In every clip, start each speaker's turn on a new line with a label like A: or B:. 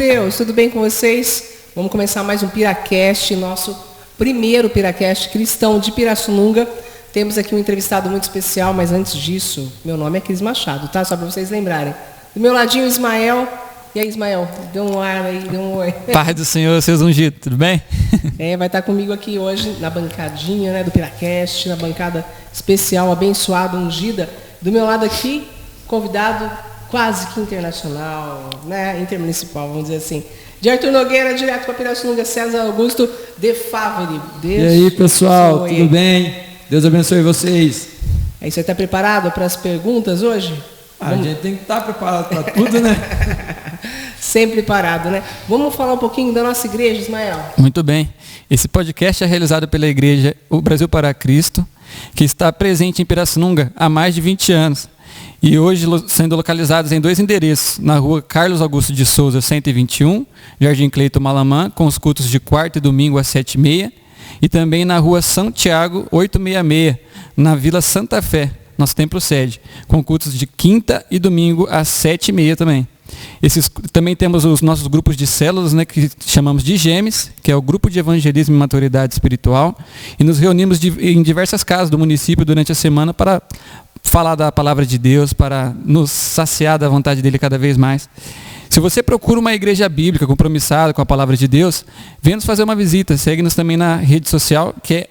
A: Deus, tudo bem com vocês? Vamos começar mais um Piracast, nosso primeiro Piracast cristão de Pirassununga. Temos aqui um entrevistado muito especial, mas antes disso, meu nome é Cris Machado, tá? Só para vocês lembrarem. Do meu ladinho, Ismael. E aí, Ismael? Dê um ar aí, dê um oi.
B: Paz do Senhor, seus ungidos, tudo bem?
A: Vai estar comigo aqui hoje na bancadinha, né, do Piracast, na bancada especial, abençoada, ungida. Do meu lado aqui, convidado quase que internacional, né, intermunicipal, vamos dizer assim. De Arthur Nogueira, direto para Pirassununga, César Augusto de Favre.
C: E aí, pessoal, tudo bem? Deus abençoe vocês.
A: Aí, você está preparado para as perguntas hoje?
C: A gente tem que estar preparado para tudo, né?
A: Sempre preparado, né? Vamos falar um pouquinho da nossa igreja, Ismael?
B: Muito bem. Esse podcast é realizado pela igreja O Brasil para Cristo, que está presente em Pirassununga há mais de 20 anos. E hoje sendo localizados em 2 endereços, na rua Carlos Augusto de Souza, 121, Jardim Cleito Malamã, com os cultos de quarta e domingo às 7h30, e também na rua São Tiago, 866, na Vila Santa Fé, nosso templo sede, com cultos de quinta e domingo às 7h30 também. Também temos os nossos grupos de células, né, que chamamos de GEMES, que é o Grupo de Evangelismo e Maturidade Espiritual, e nos reunimos em diversas casas do município durante a semana para falar da palavra de Deus, para nos saciar da vontade dele cada vez mais. Se você procura uma igreja bíblica compromissada com a palavra de Deus, venha nos fazer uma visita. Segue-nos também na rede social, que é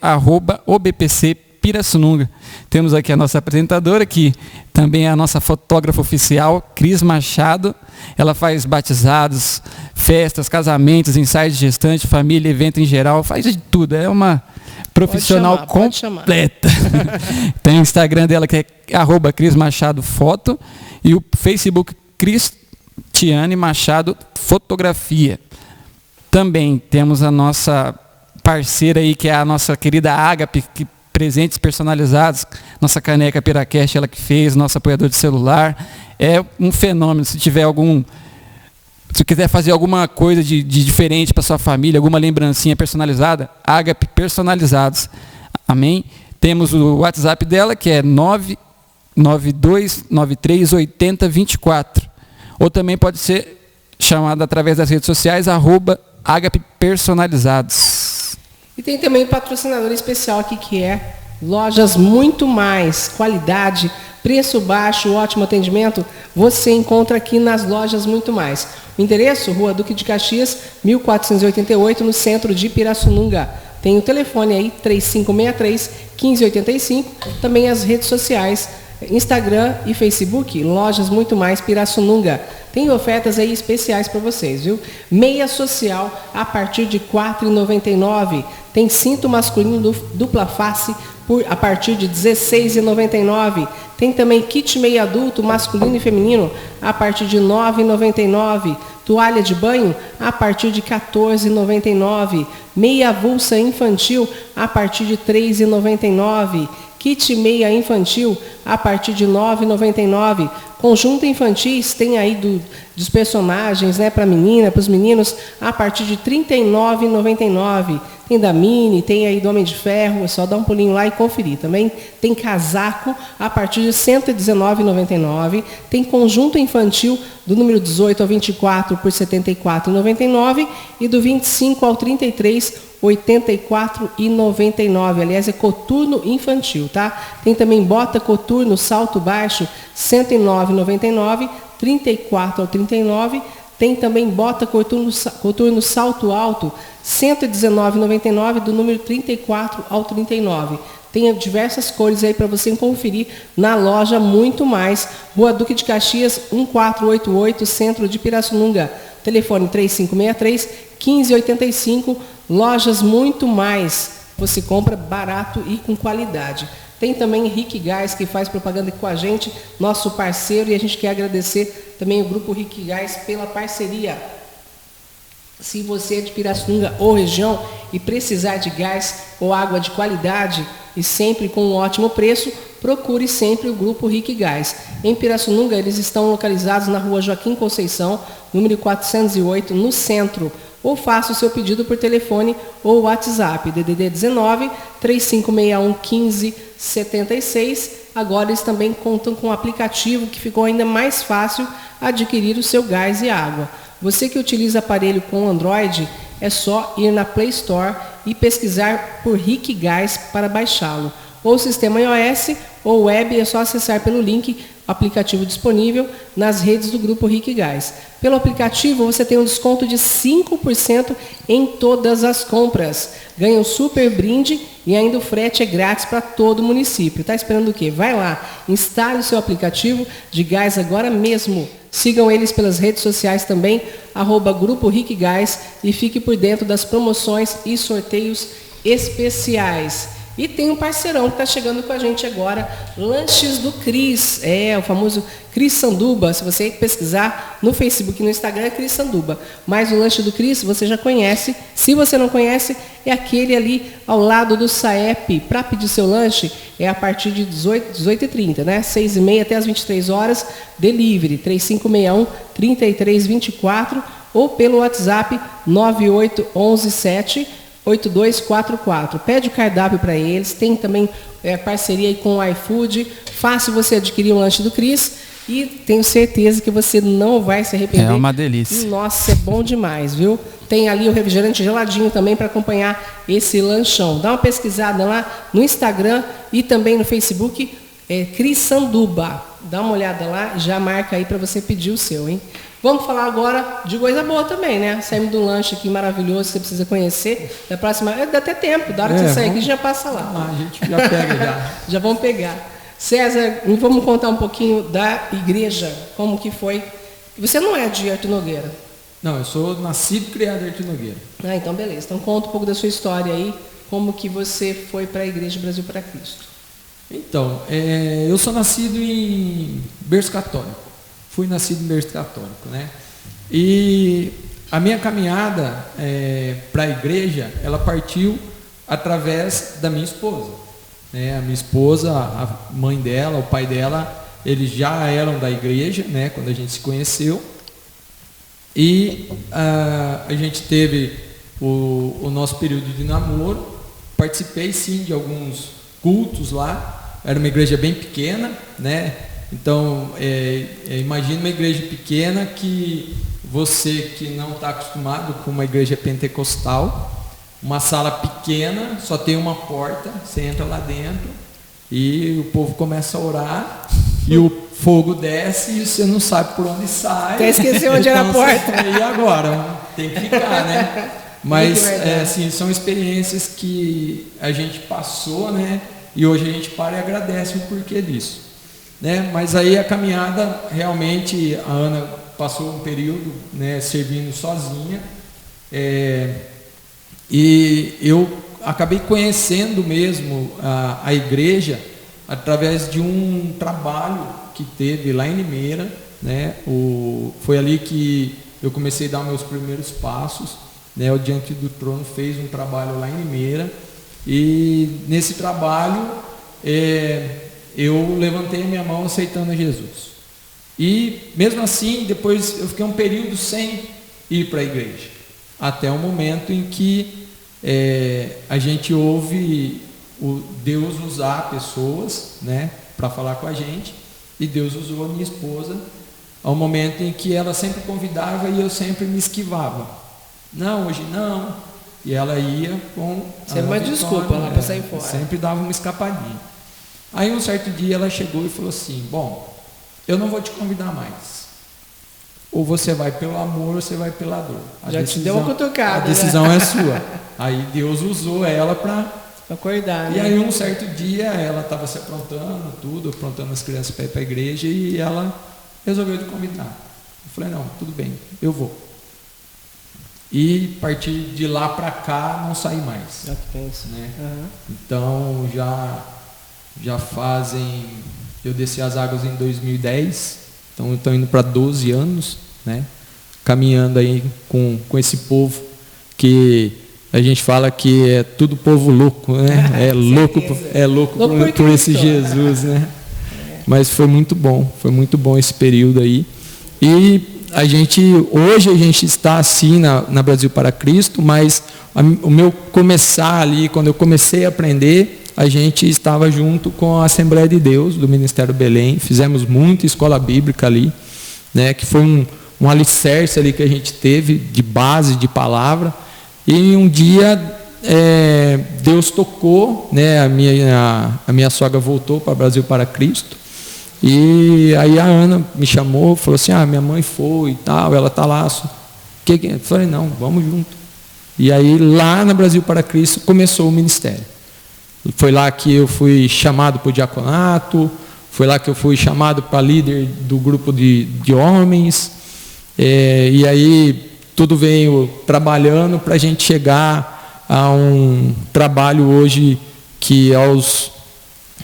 B: @obpc Pirassununga. Temos aqui a nossa apresentadora, que também é a nossa fotógrafa oficial, Cris Machado. Ela faz batizados, festas, casamentos, ensaios de gestante, família, evento em geral, faz de tudo. É uma profissional completa. Tem o Instagram dela, que é @Cris Machado Foto, e o Facebook Cristiane Machado Fotografia. Também temos a nossa parceira aí, que é a nossa querida Ágape, que presentes personalizados, nossa caneca Piracast, ela que fez, nosso apoiador de celular. É um fenômeno. Se quiser fazer alguma coisa de diferente para sua família, alguma lembrancinha personalizada, Ágape Personalizados. Amém? Temos o WhatsApp dela, que é 992938024. Ou também pode ser chamada através das redes sociais, @Ágape Personalizados.
A: E tem também um patrocinador especial aqui, que é Lojas Muito Mais. Qualidade, preço baixo, ótimo atendimento, você encontra aqui nas Lojas Muito Mais. O endereço, Rua Duque de Caxias, 1488, no centro de Pirassununga. Tem o telefone aí, 3563-1585. Também as redes sociais, Instagram e Facebook, Lojas Muito Mais Pirassununga. Tem ofertas aí especiais para vocês, viu? Meia social a partir de R$ 4,99. Tem cinto masculino dupla face a partir de R$ 16,99. Tem também kit meia adulto masculino e feminino a partir de R$ 9,99. Toalha de banho a partir de R$ 14,99. Meia avulsa infantil a partir de R$ 3,99. Kit meia infantil a partir de R$ 9,99. Conjunto infantis tem aí dos personagens, né, para menina, para os meninos, a partir de R$ 39,99. Tem da Mini, tem aí do Homem de Ferro, é só dar um pulinho lá e conferir. Também tem casaco a partir de R$ 119,99. Tem conjunto infantil do número 18 ao 24 por R$ 74,99 e do 25 ao 33, R$ 84,99. Aliás, é coturno infantil, tá? Tem também bota coturno, salto baixo, R$ 109,99, 34 ao 39. Tem também bota coturno salto alto, R$ 119,99, do número 34 ao 39. Tem diversas cores aí para você conferir na loja Muito Mais, Rua Duque de Caxias, 1488, centro de Pirassununga. Telefone 3563-1585, Lojas Muito Mais. Você compra barato e com qualidade. Tem também Rick Gás, que faz propaganda com a gente, nosso parceiro, e a gente quer agradecer também o Grupo Rick Gás pela parceria. Se você é de Pirassununga ou região e precisar de gás ou água de qualidade e sempre com um ótimo preço, procure sempre o Grupo Rick Gás. Em Pirassununga, eles estão localizados na Rua Joaquim Conceição, número 408, no centro. Ou faça o seu pedido por telefone ou WhatsApp, DDD 19 3561 1576. Agora eles também contam com um aplicativo que ficou ainda mais fácil adquirir o seu gás e água. Você que utiliza aparelho com Android, é só ir na Play Store e pesquisar por Rick Gás para baixá-lo. Ou sistema iOS ou web, é só acessar pelo link aplicativo disponível nas redes do Grupo Rick Gás. Pelo aplicativo você tem um desconto de 5% em todas as compras. Ganha um super brinde e ainda o frete é grátis para todo o município. Está esperando o quê? Vai lá, instale o seu aplicativo de gás agora mesmo. Sigam eles pelas redes sociais também, @Grupo Rick Gás, e fique por dentro das promoções e sorteios especiais. E tem um parceirão que está chegando com a gente agora, Lanches do Cris, o famoso Cris Sanduba. Se você pesquisar no Facebook e no Instagram, é Cris Sanduba. Mas o Lanche do Cris você já conhece. Se você não conhece, é aquele ali ao lado do Saep. Para pedir seu lanche, é a partir de 18h30, né? 6h30 até as 23 horas, delivery 3561-3324 ou pelo WhatsApp 98117 8244. Pede o cardápio para eles. Tem também parceria aí com o iFood. Fácil você adquirir o lanche do Cris e tenho certeza que você não vai se arrepender.
B: É uma delícia.
A: Nossa, é bom demais, viu? Tem ali o refrigerante geladinho também para acompanhar esse lanchão. Dá uma pesquisada lá no Instagram e também no Facebook, Cris Sanduba. Dá uma olhada lá e já marca aí para você pedir o seu, hein? Vamos falar agora de coisa boa também, né? Saímos de um lanche aqui maravilhoso, você precisa conhecer. Da próxima, dá até tempo, da hora que você sair aqui, já passa lá.
C: A gente já pega já.
A: Já vamos pegar. César, vamos contar um pouquinho da igreja, como que foi. Você não é de Artur Nogueira?
C: Não, eu sou nascido e criado em Artur Nogueira.
A: Ah, então beleza. Então conta um pouco da sua história aí, como que você foi para a Igreja Brasil para Cristo.
C: Então, eu sou nascido em berço católico. Fui nascido em berço católico, né? E a minha caminhada para a igreja, ela partiu através da minha esposa, né? A minha esposa, a mãe dela, o pai dela, eles já eram da igreja, né? Quando a gente se conheceu. E a gente teve o nosso período de namoro. Participei sim de alguns cultos lá. Era uma igreja bem pequena, né? Então, imagine uma igreja pequena que você que não está acostumado com uma igreja pentecostal, uma sala pequena, só tem uma porta, você entra lá dentro e o povo começa a orar e o fogo desce e você não sabe por onde sai.
A: Até esqueceu onde era a porta.
C: E agora? Tem que ficar, né? Mas, assim, são experiências que a gente passou, né? E hoje a gente para e agradece o porquê disso. Né? Mas aí a caminhada, realmente, a Ana passou um período, né, servindo sozinha, e eu acabei conhecendo mesmo a igreja através de um trabalho que teve lá em Limeira, né? Foi ali que eu comecei a dar meus primeiros passos, né? O Diante do Trono fez um trabalho lá em Limeira, e nesse trabalho eu levantei a minha mão aceitando a Jesus. E mesmo assim, depois eu fiquei um período sem ir para a igreja, até o momento em que a gente ouve Deus usar pessoas, né, para falar com a gente, e Deus usou a minha esposa ao momento em que ela sempre convidava e eu sempre me esquivava. Não, hoje não. E ela ia com
A: uma desculpa lá para sair fora.
C: Sempre dava uma escapadinha. Aí um certo dia ela chegou e falou assim: bom, eu não vou te convidar mais. Ou você vai pelo amor ou você vai pela dor.
A: Já te deu uma cutucada.
C: A decisão é sua. Aí Deus usou ela para
A: acordar.
C: E aí um certo dia ela estava se aprontando, aprontando as crianças para ir para a igreja, e ela resolveu te convidar. Eu falei: não, tudo bem, eu vou. E a partir de lá para cá não saí mais.
A: Já penso.
C: Né? Uhum. Então já fazem, eu desci as águas em 2010, então estou indo para 12 anos, né? Caminhando aí com esse povo que a gente fala que é tudo povo louco, né? É louco por esse Jesus, né? Mas foi muito bom esse período aí. E hoje a gente está assim na Brasil para Cristo, mas o meu começar ali, quando eu comecei a aprender, a gente estava junto com a Assembleia de Deus, do Ministério Belém, fizemos muita escola bíblica ali, né, que foi um alicerce ali que a gente teve de base, de palavra. E um dia Deus tocou, né? A minha sogra voltou para Brasil para Cristo. E aí a Ana me chamou, falou assim, minha mãe foi e tal, ela está lá. Eu falei, não, vamos junto. E aí lá no Brasil para Cristo começou o ministério. Foi lá que eu fui chamado para o diaconato, foi lá que eu fui chamado para líder do grupo de homens. E aí tudo veio trabalhando para a gente chegar a um trabalho hoje que aos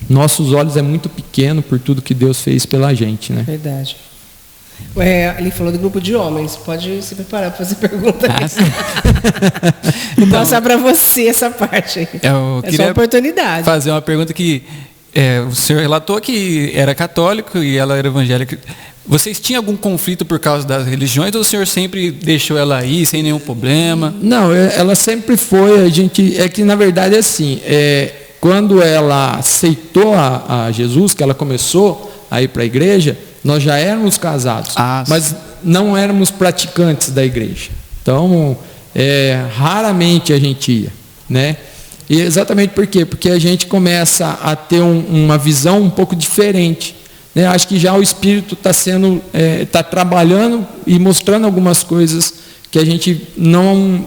C: nossos olhos é muito pequeno por tudo que Deus fez pela gente, né?
A: Verdade. Ele falou do grupo de homens. Pode se preparar para fazer pergunta. Vou passar para você essa parte aí.
B: Eu
A: é só uma oportunidade.
B: Fazer uma pergunta que o senhor relatou que era católico e ela era evangélica. Vocês tinham algum conflito por causa das religiões ou o senhor sempre deixou ela ir sem nenhum problema?
C: Não, ela sempre foi. É que na verdade é assim. Quando ela aceitou a Jesus, que ela começou a ir para a igreja, nós já éramos casados, mas não éramos praticantes da igreja. Então, raramente a gente ia, né? E exatamente por quê? Porque a gente começa a ter uma visão um pouco diferente, né? Acho que já o Espírito está trabalhando e mostrando algumas coisas que a gente não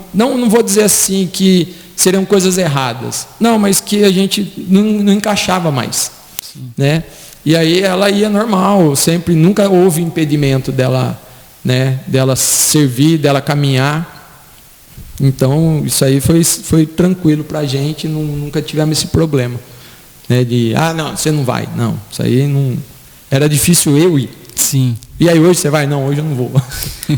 C: vou dizer assim que seriam coisas erradas, não, mas que a gente não encaixava mais, né? E aí ela ia normal, sempre, nunca houve impedimento dela, né, dela servir, dela caminhar. Então, isso aí foi tranquilo para a gente, nunca tivemos esse problema, né, de, não, você não vai. Não, isso aí não... Era difícil eu ir.
B: Sim.
C: E aí hoje você vai? Não, hoje eu não vou.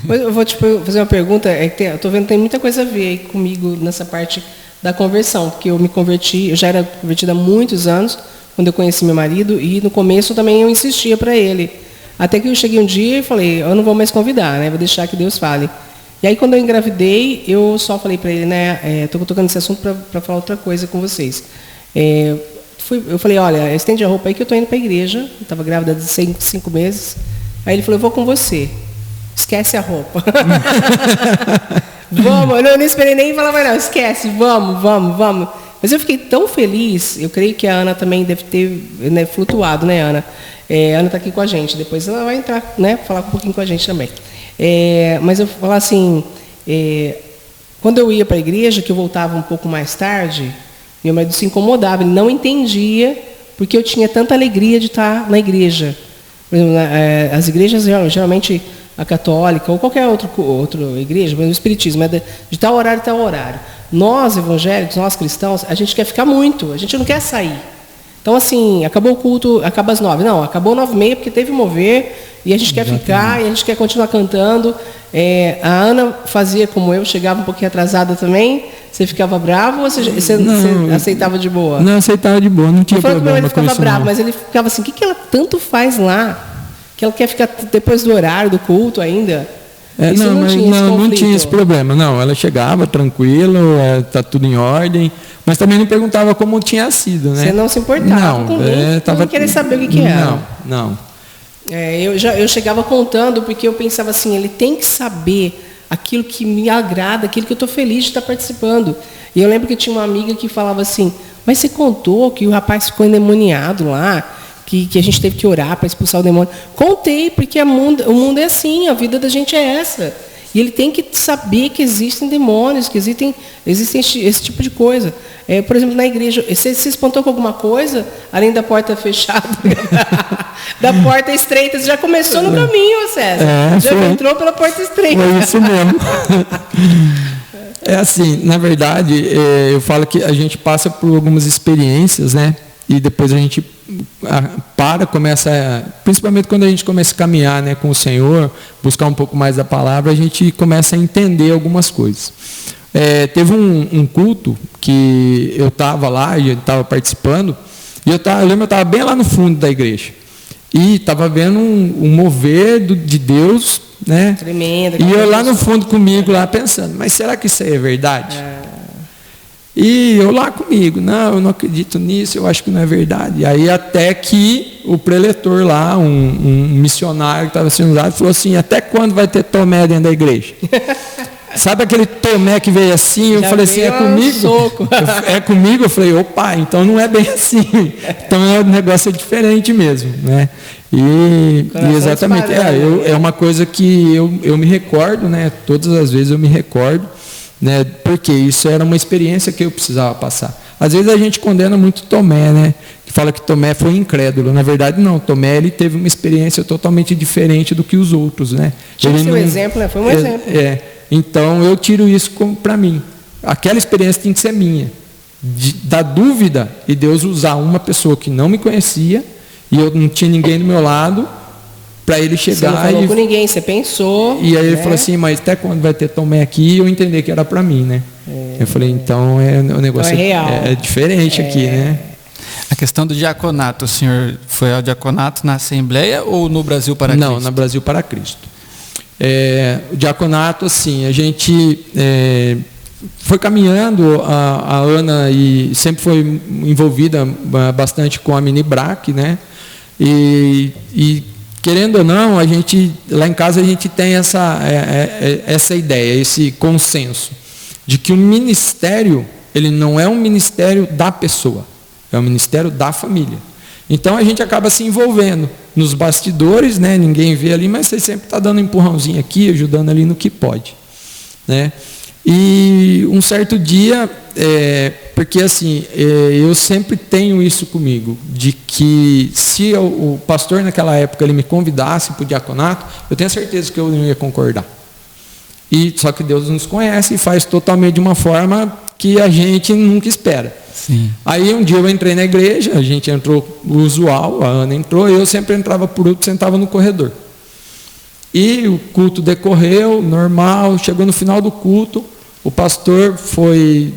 A: Eu vou te fazer uma pergunta, eu estou vendo que tem muita coisa a ver aí comigo nessa parte da conversão, porque eu me converti, eu já era convertida há muitos anos, quando eu conheci meu marido, e no começo também eu insistia para ele. Até que eu cheguei um dia e falei, eu não vou mais convidar, né? Vou deixar que Deus fale. E aí quando eu engravidei, eu só falei para ele, né? Estou tocando esse assunto para falar outra coisa com vocês. Eu falei, olha, estende a roupa aí que eu estou indo para a igreja. Eu estava grávida de 5 meses. Aí ele falou, eu vou com você. Esquece a roupa. Vamos, eu não esperei nem falar, mas não, esquece, vamos. Mas eu fiquei tão feliz, eu creio que a Ana também deve ter, né, flutuado, né, Ana? A Ana está aqui com a gente, depois ela vai entrar, né, falar um pouquinho com a gente também. Mas eu vou falar assim, quando eu ia para a igreja, que eu voltava um pouco mais tarde, meu marido se incomodava, ele não entendia porque eu tinha tanta alegria de estar na igreja. As igrejas, geralmente, a católica ou qualquer outra igreja, o espiritismo, é de tal horário e tal horário. Nós, evangélicos, nós cristãos, a gente quer ficar muito, a gente não quer sair. Então, assim, acabou o culto, acaba às 9. Não, acabou 9h30 porque teve mover e a gente quer ficar e a gente quer continuar cantando. A Ana fazia como eu, chegava um pouquinho atrasada também. Você ficava bravo ou você aceitava de boa?
C: Não, aceitava de boa, não tinha problema.
A: Ele ficava bravo, mas ele ficava assim, o que ela tanto faz lá? Que ela quer ficar depois do horário do culto ainda?
C: Não tinha esse problema. Não, ela chegava tranquilo, está tudo em ordem, mas também não perguntava como tinha sido, né?
A: Você não se importava com mim, não queria saber o que era.
C: Não.
A: Eu chegava contando, porque eu pensava assim, ele tem que saber aquilo que me agrada, aquilo que eu estou feliz de estar participando. E eu lembro que tinha uma amiga que falava assim, mas você contou que o rapaz ficou endemoniado lá, que a gente teve que orar para expulsar o demônio. Contei, porque o mundo é assim, a vida da gente é essa. E ele tem que saber que existem demônios, que existem esse tipo de coisa. Por exemplo, na igreja, você se espantou com alguma coisa, além da porta fechada, da porta estreita, você já começou no caminho, César. Já entrou pela porta estreita.
C: É isso mesmo. É assim, na verdade, eu falo que a gente passa por algumas experiências, né? E depois a gente começa, principalmente quando a gente começa a caminhar, né, com o Senhor, buscar um pouco mais da palavra, a gente começa a entender algumas coisas. Teve um culto que eu estava lá, e eu estava participando, e eu lembro que eu estava bem lá no fundo da igreja. E estava vendo um mover de Deus, né? Tremendo. E eu lá no fundo comigo, lá pensando, mas será que isso aí é verdade? E eu lá comigo, não, eu não acredito nisso, eu acho que não é verdade. Aí até que o preletor lá, um missionário que estava sendo usado, falou assim, até quando vai ter Tomé dentro da igreja? Sabe aquele Tomé que veio assim? Eu falei assim, é comigo? É comigo? Eu falei, opa, então não é bem assim. Então o negócio é diferente mesmo, né? E exatamente, é uma coisa que eu me recordo, né? Todas as vezes eu me recordo, né? Porque isso era uma experiência que eu precisava passar. Às vezes a gente condena muito Tomé, né? Que fala que Tomé foi incrédulo. Na verdade, não. Tomé ele teve uma experiência totalmente diferente do que os outros, né?
A: Tinha que ser um exemplo, né? Foi um exemplo.
C: Então eu tiro isso para mim. Aquela experiência tem que ser minha. Da dúvida e Deus usar uma pessoa que não me conhecia e eu não tinha ninguém do meu lado para ele chegar. Você
A: não falou com ninguém, você pensou.
C: E aí ele falou assim, mas até quando vai ter Tomé aqui? Eu entendi que era para mim, né? Eu falei, então o negócio é diferente aqui, né?
B: A questão do diaconato, o senhor foi ao diaconato na Assembleia ou no Brasil para Cristo?
C: Não, no Brasil para Cristo. O diaconato, assim, a gente foi caminhando, a Ana e sempre foi envolvida bastante com a Mini Brac, né? E querendo ou não, a gente lá em casa a gente tem essa ideia, esse consenso de que o ministério ele não é um ministério da pessoa, é um ministério da família. Então a gente acaba se envolvendo nos bastidores, né? Ninguém vê ali, mas você sempre está dando um empurrãozinho aqui, ajudando ali no que pode, né? E um certo dia, porque assim, eu sempre tenho isso comigo, de que se o pastor naquela época ele me convidasse para o diaconato, eu tenho certeza que eu não ia concordar. Só que Deus nos conhece e faz totalmente de uma forma que a gente nunca espera.
B: Sim.
C: Aí um dia eu entrei na igreja, a gente entrou o usual, a Ana entrou, eu sempre entrava por último, sentava no corredor. E o culto decorreu, normal, chegou no final do culto, o pastor foi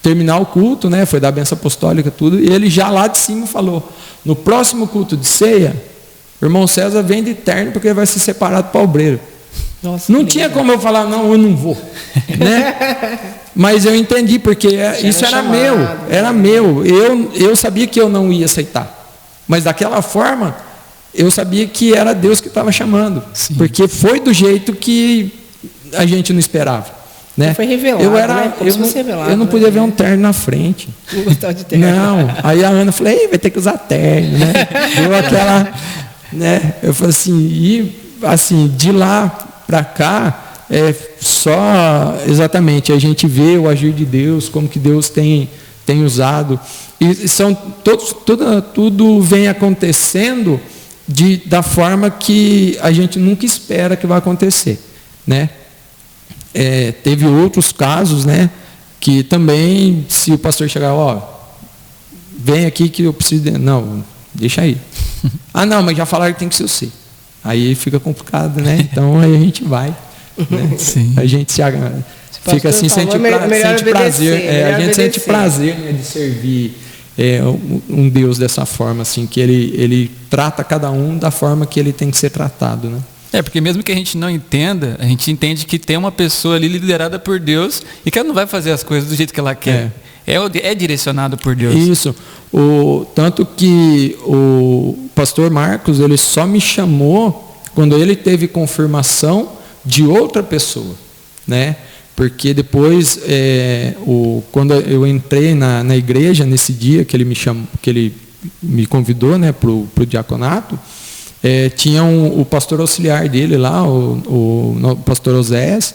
C: terminar o culto, né, foi dar a bênção apostólica, tudo, e ele já lá de cima falou, no próximo culto de ceia, o irmão César vem de terno porque ele vai ser separado para obreiro. Nossa, não tinha como eu falar, não, eu não vou, né? Mas eu entendi, porque isso era meu. Eu sabia que eu não ia aceitar. Mas daquela forma, eu sabia que era Deus que estava chamando. Sim. Porque foi do jeito que a gente não esperava. Né?
A: Foi revelado,
C: eu não podia ver um terno na frente.
A: Não gostava de terno.
C: Não. Aí a Ana falou, vai ter que usar terno, né? Deu aquela, né? Eu falei assim, de lá para cá, só exatamente a gente vê o agir de Deus, como que Deus tem usado, e são tudo vem acontecendo da forma que a gente nunca espera que vai acontecer, né? Teve outros casos, né, que também, se o pastor chegar, vem aqui que eu preciso não, deixa aí. Não, mas já falaram que tem que ser você. Aí fica complicado, né? Então aí a gente vai. Né? Sim. A gente fica assim, sente prazer. A gente sente prazer, né, de servir um Deus dessa forma, assim, que ele trata cada um da forma que ele tem que ser tratado, né?
B: Porque mesmo que a gente não entenda, a gente entende que tem uma pessoa ali liderada por Deus e que ela não vai fazer as coisas do jeito que ela quer. É direcionado por Deus.
C: Isso. Tanto que o pastor Marcos, ele só me chamou quando ele teve confirmação de outra pessoa, né? Porque depois, quando eu entrei na igreja, nesse dia que ele me convidou, né, para o diaconato, tinha o pastor auxiliar dele lá, o pastor Oséias,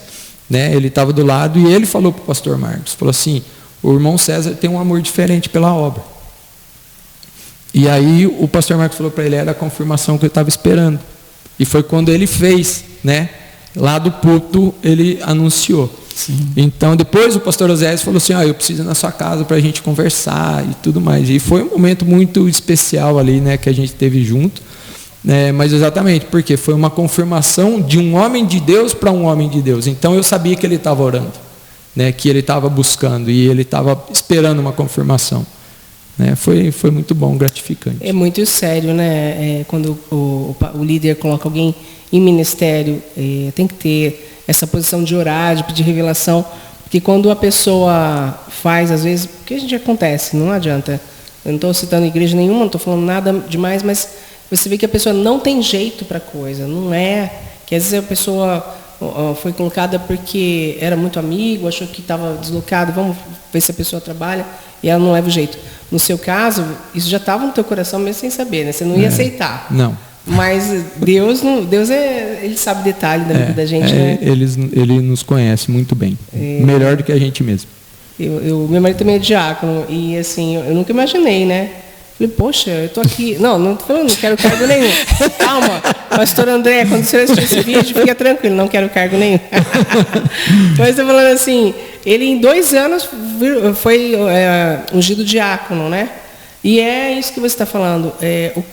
C: né? Ele estava do lado e ele falou para o pastor Marcos, falou assim, o irmão César tem um amor diferente pela obra. E aí o pastor Marcos falou para ele, era a confirmação que eu estava esperando. E foi quando ele fez, né? Lá do púlpito ele anunciou. Sim. Então depois o pastor Oséias falou assim, eu preciso ir na sua casa para a gente conversar e tudo mais. E foi um momento muito especial ali, né, que a gente teve junto. Mas exatamente, porque foi uma confirmação de um homem de Deus para um homem de Deus. Então eu sabia que ele estava orando, né, que ele estava buscando e ele estava esperando uma confirmação. Foi muito bom, gratificante.
A: É muito sério, né? Quando o líder coloca alguém em ministério, tem que ter essa posição de orar, de pedir revelação, Porque quando a pessoa faz, às vezes, porque a gente acontece, não adianta. Eu não estou citando igreja nenhuma, não estou falando nada demais, mas você vê que a pessoa não tem jeito para a coisa. Não é que às vezes a pessoa foi colocada porque era muito amigo, achou que estava deslocado, vamos ver se a pessoa trabalha, e ela não leva o jeito. No seu caso, isso já estava no teu coração mesmo sem saber, né? Você não ia aceitar.
C: Não.
A: Mas Deus ele sabe detalhe da vida da gente, né?
C: Ele nos conhece muito bem. Melhor do que a gente mesmo.
A: Meu marido também é diácono, e assim, eu nunca imaginei, né? Falei, poxa, eu tô aqui. Não estou falando, não quero cargo nenhum. Calma, pastor André, quando você assistir esse vídeo, fica tranquilo, não quero cargo nenhum. Mas estou falando assim, ele em 2 anos foi ungido diácono, né? E é isso que você está falando,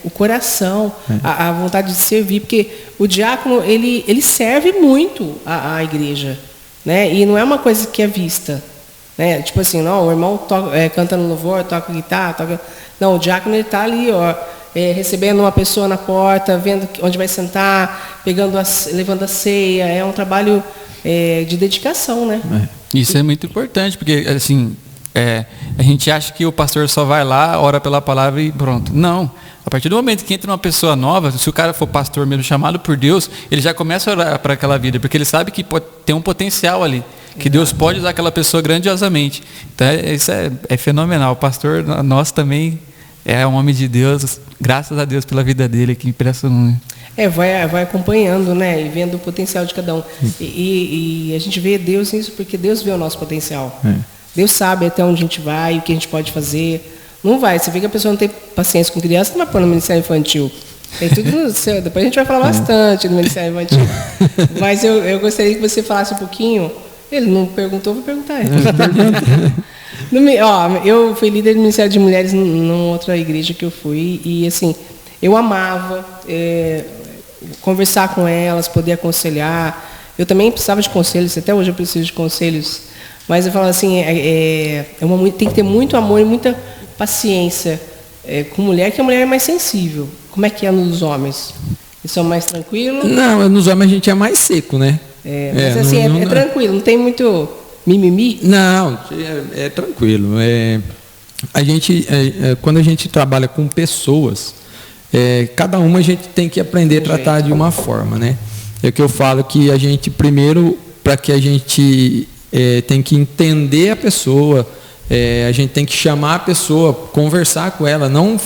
A: o coração, a vontade de servir, porque o diácono, ele serve muito à igreja, né? E não é uma coisa que é vista, né? Tipo assim, não, o irmão canta no louvor, toca guitarra, toca... Não, o diácono ele está ali, recebendo uma pessoa na porta, vendo onde vai sentar, levando a ceia. É um trabalho de dedicação, né?
B: Isso é muito importante, porque assim, a gente acha que o pastor só vai lá, ora pela palavra e pronto. Não. A partir do momento que entra uma pessoa nova, se o cara for pastor mesmo, chamado por Deus, ele já começa a orar para aquela vida, porque ele sabe que tem um potencial ali, que Deus pode usar aquela pessoa grandiosamente. Então, isso é fenomenal. O pastor nosso também é um homem de Deus, graças a Deus pela vida dele, que impressionante.
A: Vai acompanhando, né? E vendo o potencial de cada um. E a gente vê Deus nisso porque Deus vê o nosso potencial. Deus sabe até onde a gente vai, o que a gente pode fazer. Não vai. Você vê que a pessoa não tem paciência com criança, não vai pôr no Ministério Infantil. Tem tudo no seu. Depois a gente vai falar bastante do Ministério Infantil. Mas eu gostaria que você falasse um pouquinho. Ele não perguntou, vou perguntar ele. Eu fui líder do Ministério de Mulheres numa outra igreja que eu fui. E assim, eu amava conversar com elas, poder aconselhar. Eu também precisava de conselhos, até hoje eu preciso de conselhos. Mas eu falo assim, tem que ter muito amor e muita paciência com mulher, que a mulher é mais sensível. Como é que é nos homens? Eles são mais tranquilos?
C: Não, nos homens a gente é mais seco, né?
A: Mas assim, é tranquilo, não tem muito mimimi?
C: Não, é tranquilo. A gente, quando a gente trabalha com pessoas, cada uma a gente tem que aprender a tratar de uma forma, né? É o que eu falo, que a gente primeiro, para que a gente tem que entender a pessoa, a gente tem que chamar a pessoa, conversar com ela, não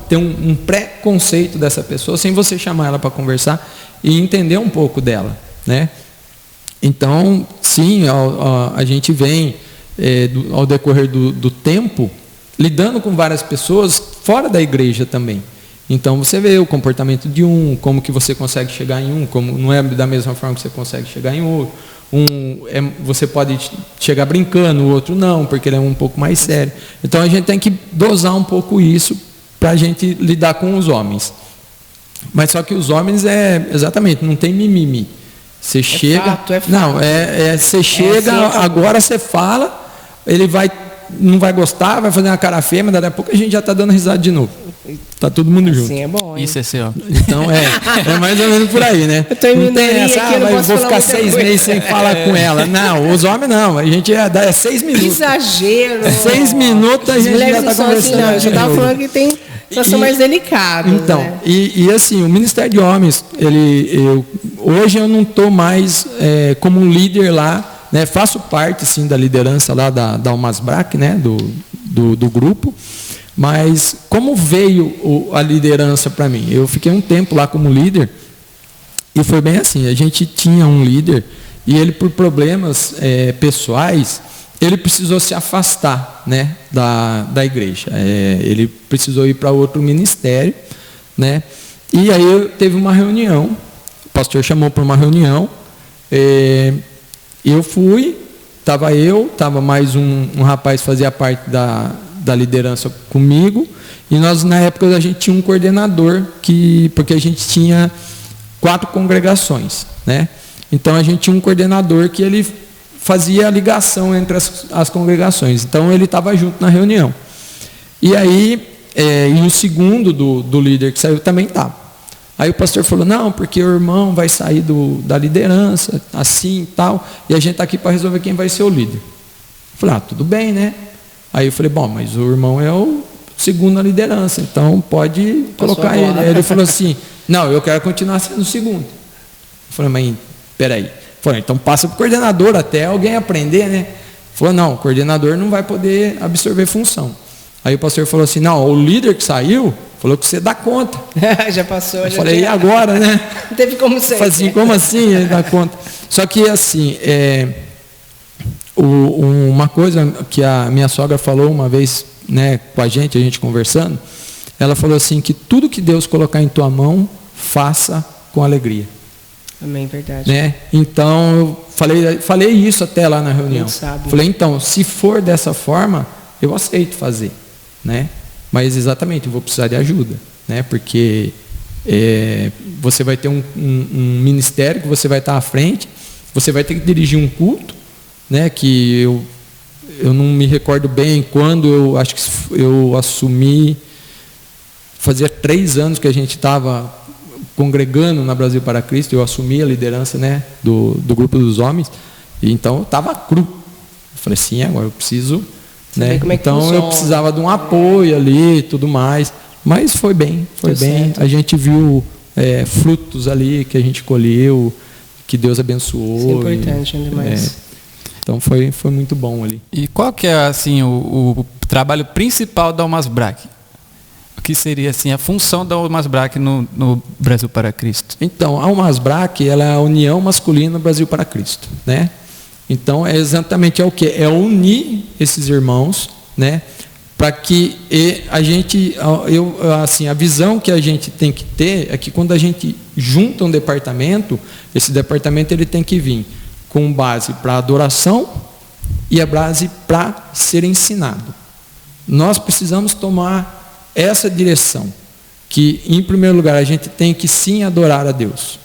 C: ter um pré-conceito dessa pessoa, sem você chamar ela para conversar e entender um pouco dela, né? Então, sim, a gente vem, ao decorrer do tempo, lidando com várias pessoas fora da igreja também. Então, você vê o comportamento de como que você consegue chegar em como não é da mesma forma que você consegue chegar em outro. Você pode chegar brincando, o outro não, porque ele é um pouco mais sério. Então, a gente tem que dosar um pouco isso para a gente lidar com os homens. Mas só que os homens exatamente, não tem mimimi. Você chega.
A: Fato.
C: Não, você chega, agora você fala, ele não vai gostar, vai fazer uma cara feia, mas daqui a pouco a gente já está dando risada de novo. Tá todo mundo junto.
A: Sim, é bom. Hein?
B: Isso é seu.
C: Então é mais ou menos por aí, né?
A: Eu tô em minoria aqui, eu não
C: vou ficar 6 meses sem falar com ela. Não, os homens não. A gente dá 6 minutos.
A: Exagero.
C: 6 minutos a gente já está conversando.
A: Assim, não, eu já estava falando que tem situação mais delicada.
C: Então,
A: né?
C: e assim, o Ministério de Homens, hoje eu não estou mais como um líder lá, né? Faço parte, sim, da liderança lá da Almasbrac, né? Do grupo. Mas como veio a liderança para mim? Eu fiquei um tempo lá como líder e foi bem assim, a gente tinha um líder e ele, por problemas pessoais, ele precisou se afastar, né, da igreja. Ele precisou ir para outro ministério, né? E aí teve uma reunião, o pastor chamou para uma reunião, eu fui, estava mais um rapaz que fazia parte da liderança comigo, e nós na época a gente tinha um coordenador, porque a gente tinha 4 congregações, né? Então a gente tinha um coordenador que ele fazia a ligação entre as congregações, então ele estava junto na reunião. E aí, e o segundo do líder que saiu também estava. Aí o pastor falou, não, porque o irmão vai sair da liderança, assim e tal, e a gente está aqui para resolver quem vai ser o líder. Falei, tudo bem, né? Aí eu falei, bom, mas o irmão é o segundo na liderança, então pode colocar ele. Aí ele falou assim, não, eu quero continuar sendo o segundo. Eu falei, mas peraí. Falei, então passa para o coordenador até alguém aprender, né? Falou, não, o coordenador não vai poder absorver função. Aí o pastor falou assim, não, o líder que saiu falou que você dá conta.
A: Já passou.
C: Eu falei, e agora, né?
A: Não teve como ser.
C: Assim, como assim ele dá conta? Só que assim, uma coisa que a minha sogra falou uma vez, né, com a gente conversando, ela falou assim, que tudo que Deus colocar em tua mão, faça com alegria.
A: Amém, verdade.
C: Né? Então, eu falei isso até lá na reunião. Falei, então, se for dessa forma, eu aceito fazer. Né? Mas exatamente, eu vou precisar de ajuda. Né? Porque você vai ter um ministério que você vai estar à frente, você vai ter que dirigir um culto, né? Que eu não me recordo bem quando, eu acho que eu assumi, fazia 3 anos que a gente estava congregando na Brasil para Cristo, eu assumi a liderança, né, do grupo dos homens, e então eu estava cru. Eu falei assim, agora eu preciso, né? Então eu precisava de um apoio ali e tudo mais, mas foi bem. Certo. A gente viu frutos ali que a gente colheu, que Deus abençoou.
A: Isso é importante, ainda mais.
C: Então foi muito bom ali.
B: E qual que é assim o trabalho principal da Almas Braque? O que seria assim a função da Almas Braque no Brasil para Cristo?
C: Então, a Almas Braque, ela é a união masculina no Brasil para Cristo, né? Então, é exatamente o que? É unir esses irmãos, né? Para que a gente, a visão que a gente tem que ter é que quando a gente junta um departamento, esse departamento ele tem que vir com base para adoração e a base para ser ensinado. Nós precisamos tomar essa direção, que em primeiro lugar a gente tem que sim adorar a Deus,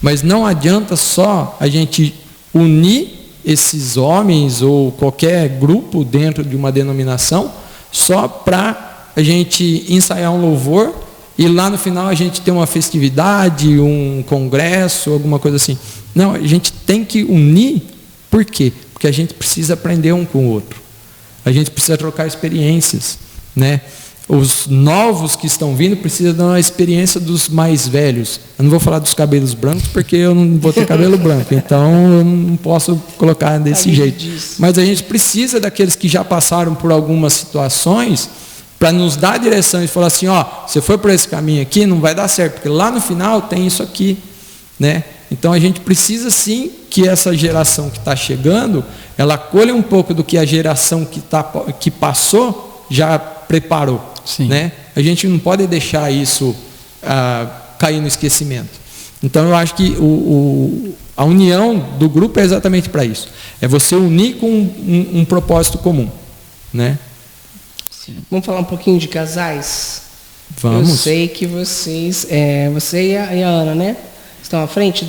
C: mas não adianta só a gente unir esses homens ou qualquer grupo dentro de uma denominação só para a gente ensaiar um louvor e lá no final a gente ter uma festividade, um congresso, alguma coisa assim. Não, a gente tem que unir. Por quê? Porque a gente precisa aprender um com o outro, a gente precisa trocar experiências, né? Os novos que estão vindo precisam dar uma experiência dos mais velhos. Eu não vou falar dos cabelos brancos, porque eu não vou ter cabelo branco, então eu não posso colocar desse jeito. Mas a gente precisa daqueles que já passaram por algumas situações para nos dar a direção e falar assim, você foi por esse caminho aqui, não vai dar certo, porque lá no final tem isso aqui. Né? Então a gente precisa sim que essa geração que está chegando, ela colhe um pouco do que a geração que passou já preparou. Né? A gente não pode deixar isso cair no esquecimento. Então eu acho que a união do grupo é exatamente para isso. É você unir com um propósito comum. Né?
A: Vamos falar um pouquinho de casais?
C: Vamos.
A: Eu sei que vocês, você e a Ana, né? Estão à frente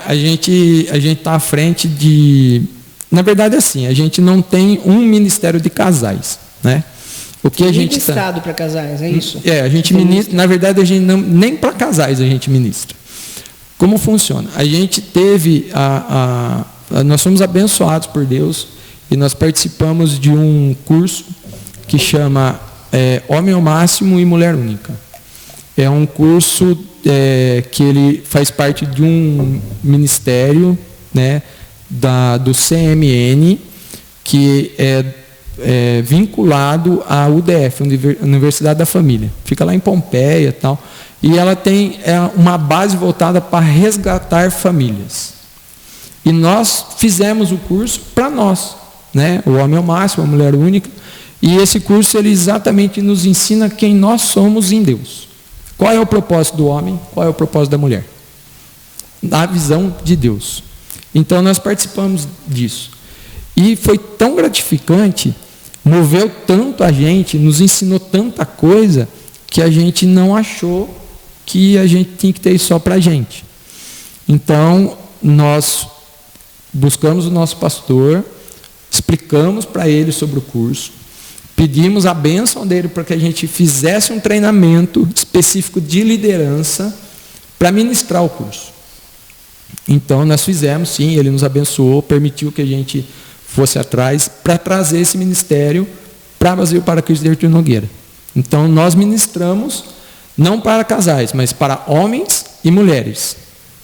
C: a gente está à frente de... Na verdade, assim, a gente não tem um ministério de casais, né? O que a gente
A: ministrado para casais, é isso?
C: A gente ministra, na verdade, a gente não, nem para casais a gente ministra. Como funciona? A gente teve, nós fomos abençoados por Deus e nós participamos de um curso que chama Homem ao Máximo e Mulher Única. É um curso que ele faz parte de um ministério, né, do CMN, que é vinculado à UDF, Universidade da Família. Fica lá em Pompeia e tal. E ela tem uma base voltada para resgatar famílias. E nós fizemos o curso para nós, né? O Homem ao Máximo, a Mulher Única. E esse curso ele exatamente nos ensina quem nós somos em Deus. Qual é o propósito do homem? Qual é o propósito da mulher? Na visão de Deus. Então nós participamos disso. E foi tão gratificante, moveu tanto a gente, nos ensinou tanta coisa, que a gente não achou que a gente tinha que ter isso só para a gente. Então, nós buscamos o nosso pastor, explicamos para ele sobre o curso, pedimos a bênção dele para que a gente fizesse um treinamento específico de liderança para ministrar o curso. Então, nós fizemos, sim, ele nos abençoou, permitiu que a gente fosse atrás para trazer esse ministério para Brasil para Cristo de Arthur Nogueira. Então, nós ministramos não para casais, mas para homens e mulheres,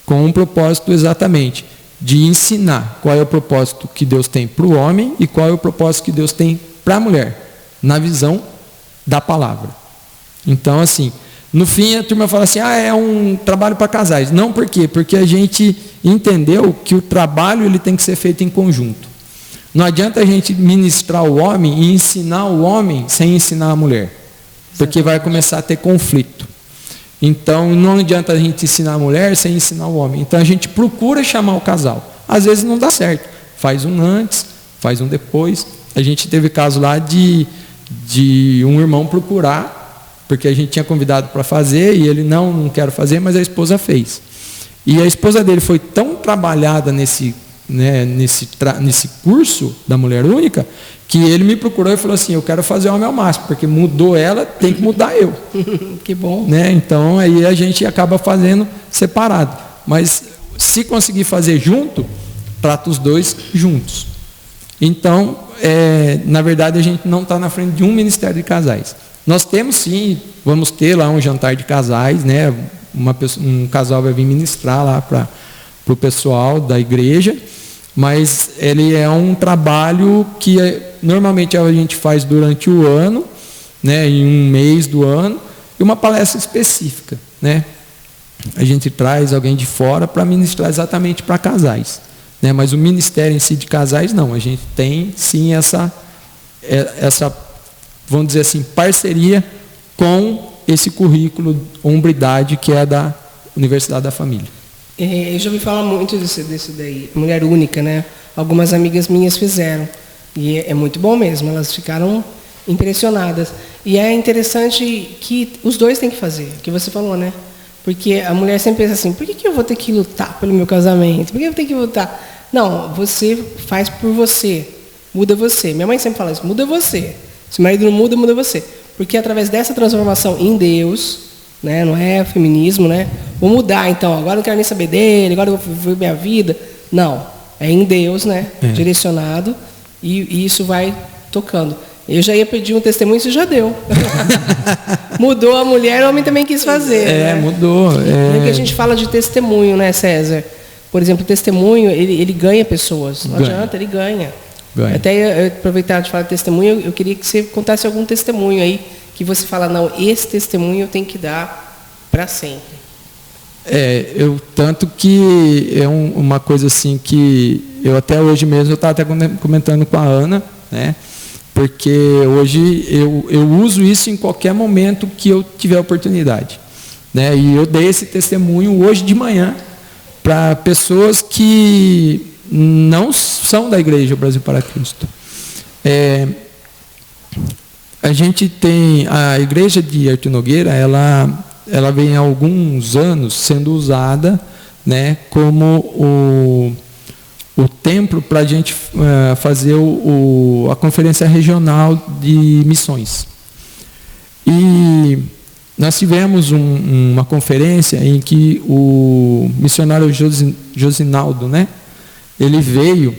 C: com um propósito exatamente de ensinar qual é o propósito que Deus tem para o homem e qual é o propósito que Deus tem para a mulher, na visão da palavra. Então, assim, no fim a turma fala assim, é um trabalho para casais. Não, por quê? Porque a gente entendeu que o trabalho ele tem que ser feito em conjunto. Não adianta a gente ministrar o homem e ensinar o homem sem ensinar a mulher, porque vai começar a ter conflito. Então, não adianta a gente ensinar a mulher sem ensinar o homem. Então, a gente procura chamar o casal. Às vezes não dá certo. Faz um antes, faz um depois. A gente teve caso lá de um irmão procurar, porque a gente tinha convidado para fazer, e ele não quero fazer, mas a esposa fez. E a esposa dele foi tão trabalhada nesse curso da mulher única, que ele me procurou e falou assim, eu quero fazer homem ao máximo, porque mudou ela, tem que mudar eu.
A: Que bom.
C: Então, aí a gente acaba fazendo separado. Mas, se conseguir fazer junto, trata os dois juntos. Então, na verdade, a gente não está na frente de um ministério de casais. Nós temos sim, vamos ter lá um jantar de casais, né? Um casal vai vir ministrar lá para o pessoal da igreja, mas ele é um trabalho que normalmente a gente faz durante o ano, né, em um mês do ano, e uma palestra específica, né? A gente traz alguém de fora para ministrar exatamente para casais, né? Mas o ministério em si de casais não, a gente tem sim essa vamos dizer assim, parceria com esse currículo Hombridade, que é da Universidade da Família.
A: Eu já ouvi falar muito desse daí, mulher única, né? Algumas amigas minhas fizeram. E é muito bom mesmo, elas ficaram impressionadas. E é interessante que os dois têm que fazer, o que você falou, né? Porque a mulher sempre pensa assim, por que eu vou ter que lutar pelo meu casamento? Por que eu tenho que lutar? Não, você faz por você, muda você. Minha mãe sempre fala isso, muda você. Se o marido não muda, muda você. Porque através dessa transformação em Deus, né, não é feminismo, né? Vou mudar então, agora não quero nem saber dele, agora eu vou viver minha vida. Não, é em Deus, né? Direcionado, e isso vai tocando. Eu já ia pedir um testemunho, isso já deu. Mudou a mulher, o homem também quis fazer. Né?
C: Mudou.
A: Porque a gente fala de testemunho, né, César? Por exemplo, o testemunho, ele ganha pessoas. Não adianta, ele ganha. Até eu aproveitar de falar de testemunho, eu queria que você contasse algum testemunho aí, que você fala, não, esse testemunho eu tenho que dar para sempre.
C: Tanto que é uma coisa assim que eu até hoje mesmo, eu estava até comentando com a Ana, né? Porque hoje eu uso isso em qualquer momento que eu tiver oportunidade, né? E eu dei esse testemunho hoje de manhã para pessoas que não são da Igreja Brasil para Cristo. A gente tem a Igreja de Arthur Nogueira, ela vem há alguns anos sendo usada, né, como o templo para a gente fazer a conferência regional de missões. E nós tivemos uma conferência em que o missionário Josinaldo, né, ele veio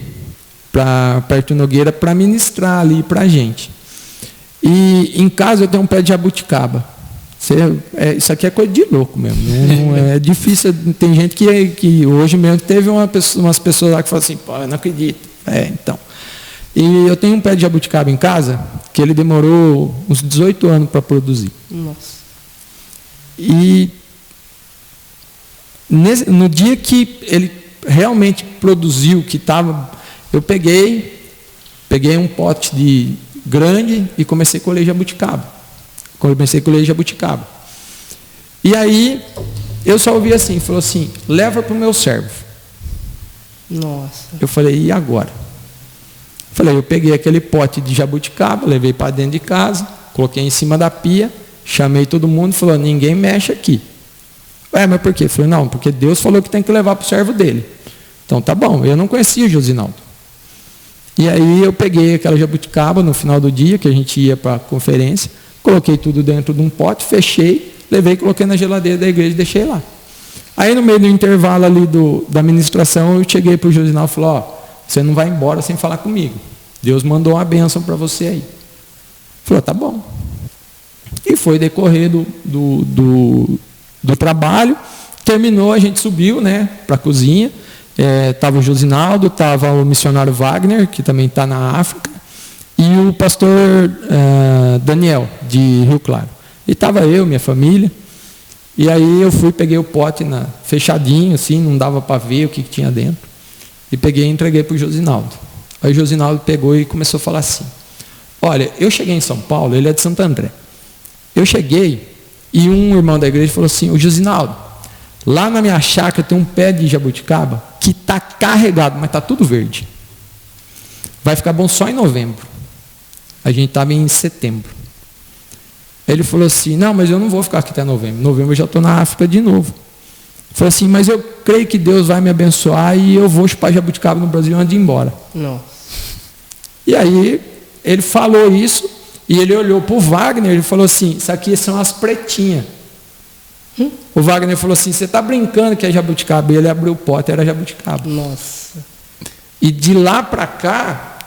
C: para Arthur Nogueira para ministrar ali para a gente. E em casa eu tenho um pé de jabuticaba. Isso aqui é coisa de louco mesmo, né? Não é difícil. Tem gente que hoje mesmo teve umas pessoas lá que falam assim, pô, eu não acredito. Então. E eu tenho um pé de jabuticaba em casa que ele demorou uns 18 anos para produzir.
A: Nossa.
C: E no dia que ele realmente produziu, que estava, eu peguei um pote grande e comecei a colher jabuticaba. E aí, eu só ouvi assim, falou assim, leva para o meu servo.
A: Nossa.
C: Eu falei, e agora? Eu peguei aquele pote de jabuticaba, levei para dentro de casa, coloquei em cima da pia, chamei todo mundo e falou, ninguém mexe aqui. Mas por quê? Eu falei, não, porque Deus falou que tem que levar para o servo dele. Então tá bom, eu não conhecia o Josinaldo. E aí eu peguei aquela jabuticaba no final do dia, que a gente ia para a conferência, coloquei tudo dentro de um pote, fechei, levei e coloquei na geladeira da igreja e deixei lá. Aí no meio do intervalo ali da administração, eu cheguei para o Josinaldo e falei, você não vai embora sem falar comigo. Deus mandou uma bênção para você aí. Falou, tá bom. E foi decorrer do trabalho. Terminou, a gente subiu, né, para a cozinha. Estava o Josinaldo, estava o missionário Wagner, que também está na África, e o pastor Daniel, de Rio Claro. E estava eu, minha família. E aí eu fui, peguei o pote fechadinho, assim, não dava para ver o que tinha dentro. E peguei e entreguei para o Josinaldo. Aí o Josinaldo pegou e começou a falar assim, olha, eu cheguei em São Paulo, ele é de Santo André. Eu cheguei e um irmão da igreja falou assim, o Josinaldo, lá na minha chácara tem um pé de jabuticaba que está carregado, mas está tudo verde. Vai ficar bom só em novembro. A gente estava em setembro. Ele falou assim, não, mas eu não vou ficar aqui até novembro. Novembro eu já estou na África de novo. Falou assim, mas eu creio que Deus vai me abençoar e eu vou chupar jabuticaba no Brasil antes de ir embora.
A: Não.
C: E aí ele falou isso e ele olhou para o Wagner e falou assim, isso aqui são as pretinhas. O Wagner falou assim, você está brincando que é jabuticaba? E ele abriu o pote, era jabuticaba.
A: Nossa.
C: E de lá para cá,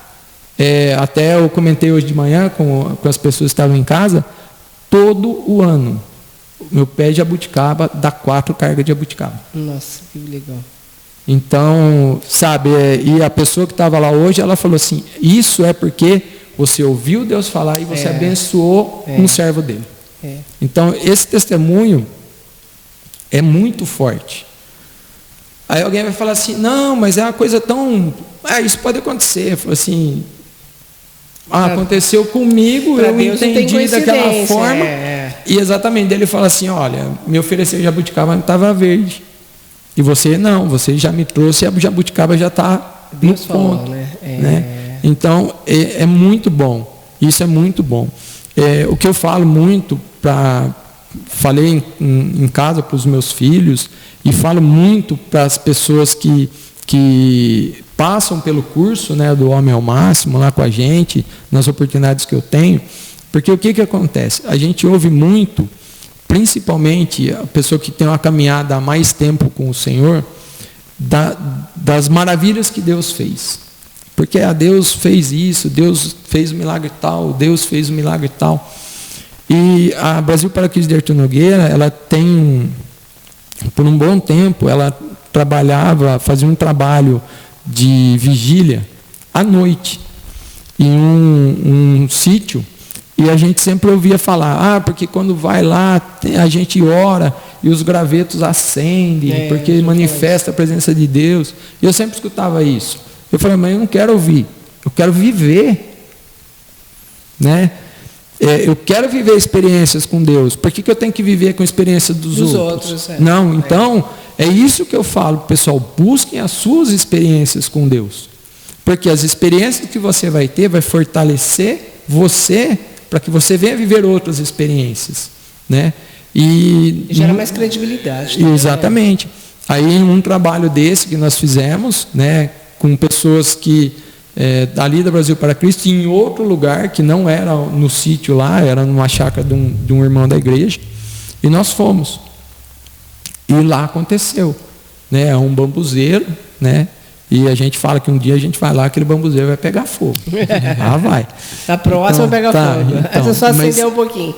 C: até eu comentei hoje de manhã com as pessoas que estavam em casa, todo o ano, meu pé de jabuticaba dá 4 cargas de jabuticaba.
A: Nossa, que legal.
C: Então, sabe, e a pessoa que estava lá hoje, ela falou assim, isso é porque você ouviu Deus falar e você abençoou um servo dele. Então, esse testemunho é muito forte. Aí alguém vai falar assim, não, mas é uma coisa tão... isso pode acontecer. Eu falo assim, aconteceu comigo, eu entendi daquela forma. E exatamente, ele fala assim, olha, me ofereceu jabuticaba, não estava verde. E você não, você já me trouxe, a jabuticaba já está no ponto. Né? Então, é muito bom. Isso é muito bom. O que eu falo muito, falei em casa para os meus filhos, e falo muito para as pessoas que passam pelo curso, né, do Homem ao Máximo, lá com a gente, nas oportunidades que eu tenho, porque o que acontece? A gente ouve muito, principalmente a pessoa que tem uma caminhada há mais tempo com o Senhor, das maravilhas que Deus fez. Porque Deus fez isso, Deus fez um milagre tal, Deus fez um milagre tal. E a Brasil para Cristo de Arthur Nogueira, ela tem, por um bom tempo, ela fazia um trabalho de vigília à noite, em um sítio, e a gente sempre ouvia falar, porque quando vai lá, a gente ora, e os gravetos acendem, porque manifesta a presença de Deus. E eu sempre escutava isso. Eu falei, mas eu não quero ouvir, eu quero viver. Né? Eu quero viver experiências com Deus. Por que eu tenho que viver com a experiência dos outros? Não, então, é isso que eu falo, pessoal, busquem as suas experiências com Deus. Porque as experiências que você vai ter vai fortalecer você para que você venha viver outras experiências. Né? E
A: gera mais credibilidade. Também,
C: exatamente. Aí, em um trabalho desse que nós fizemos, né, com pessoas que dali da Brasil para Cristo, em outro lugar, que não era no sítio lá, era numa chácara de um irmão da igreja, e nós fomos. E lá aconteceu. Né, é um bambuzeiro, né, e a gente fala que um dia a gente vai lá, aquele bambuzeiro vai pegar fogo. Vai.
A: A próxima pega fogo. Essa só acendeu um pouquinho.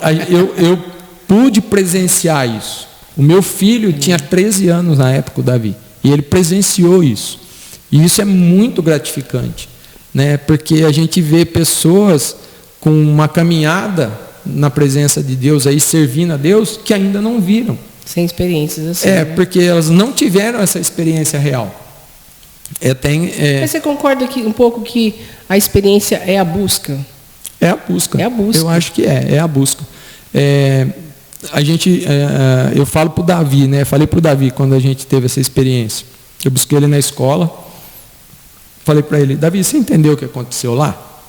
C: Eu pude presenciar isso. O meu filho tinha 13 anos na época, o Davi, e ele presenciou isso. E isso é muito gratificante, né? Porque a gente vê pessoas com uma caminhada na presença de Deus, aí servindo a Deus, que ainda não viram.
A: Sem experiências assim. Né?
C: Porque elas não tiveram essa experiência real.
A: Mas você concorda um pouco que a experiência é a busca?
C: É a busca.
A: É a busca.
C: Eu acho que é a busca. Eu falo para o Davi, né? Falei para o Davi quando a gente teve essa experiência. Eu busquei ele na escola. Falei para ele, Davi, você entendeu o que aconteceu lá?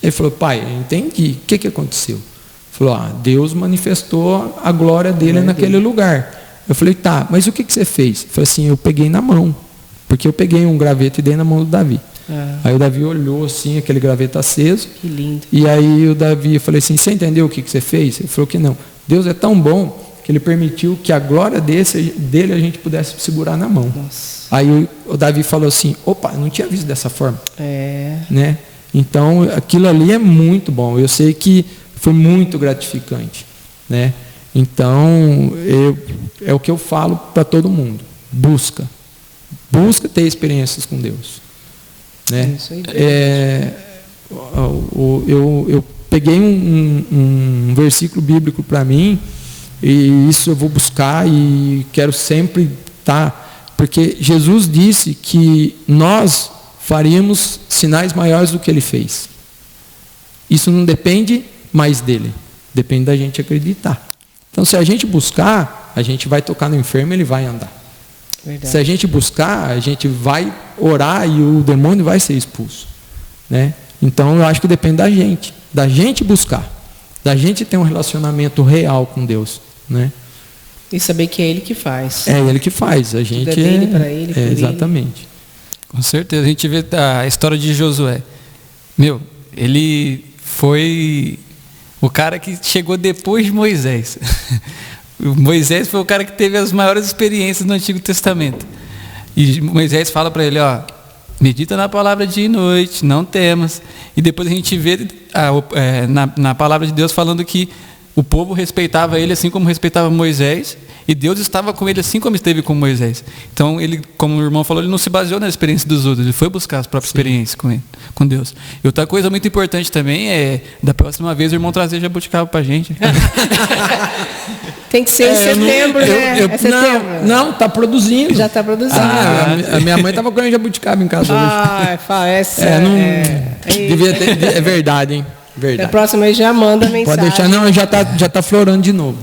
C: Ele falou, pai, eu entendi. O que aconteceu? Ele falou, Deus manifestou a glória dele naquele lugar. Eu falei, tá, mas o que você fez? Ele falou assim, eu peguei na mão. Porque eu peguei um graveto e dei na mão do Davi. Aí o Davi olhou assim, aquele graveto aceso.
A: Que lindo.
C: E aí o Davi, eu falei assim, você entendeu o que você fez? Ele falou que não. Deus é tão bom que ele permitiu que a glória dele a gente pudesse segurar na mão.
A: Nossa.
C: Aí o Davi falou assim, opa, não tinha visto dessa forma.
A: É.
C: Né? Então, aquilo ali é muito bom. Eu sei que foi muito gratificante. Né? Então, é o que eu falo para todo mundo. Busca ter experiências com Deus. Né?
A: Isso aí.
C: Eu peguei um versículo bíblico para mim, e isso eu vou buscar e quero sempre estar, porque Jesus disse que nós faríamos sinais maiores do que ele fez. Isso não depende mais dele, depende da gente acreditar. Então, se a gente buscar, a gente vai tocar no enfermo, ele vai andar.
A: Verdade.
C: Se a gente buscar, a gente vai orar e o demônio vai ser expulso. Né? Então, eu acho que depende da gente buscar, da gente ter um relacionamento real com Deus. Né?
A: E saber que é ele que faz.
C: É ele que faz, a gente
A: tudo é dele, para ele, por
C: exatamente.
B: Com certeza, a gente vê a história de Josué. Ele foi o cara que chegou depois de Moisés. Moisés foi o cara que teve as maiores experiências no Antigo Testamento. E Moisés fala para ele, medita na palavra dia e noite, não temas. E depois a gente vê na palavra de Deus falando que o povo respeitava ele assim como respeitava Moisés, e Deus estava com ele assim como esteve com Moisés. Então, ele, como o irmão falou, ele não se baseou na experiência dos outros, ele foi buscar as próprias experiências com Deus. E outra coisa muito importante também é, da próxima vez, o irmão trazer jabuticaba pra gente.
A: Tem que ser em setembro, né? É setembro.
C: Não, tá produzindo.
A: Já tá produzindo.
C: A minha mãe tava comendo jabuticaba em casa hoje. Devia ter, é verdade, hein? Verdade.
A: Na próxima aí já manda mensagem.
C: Pode deixar, não, já tá florando de novo.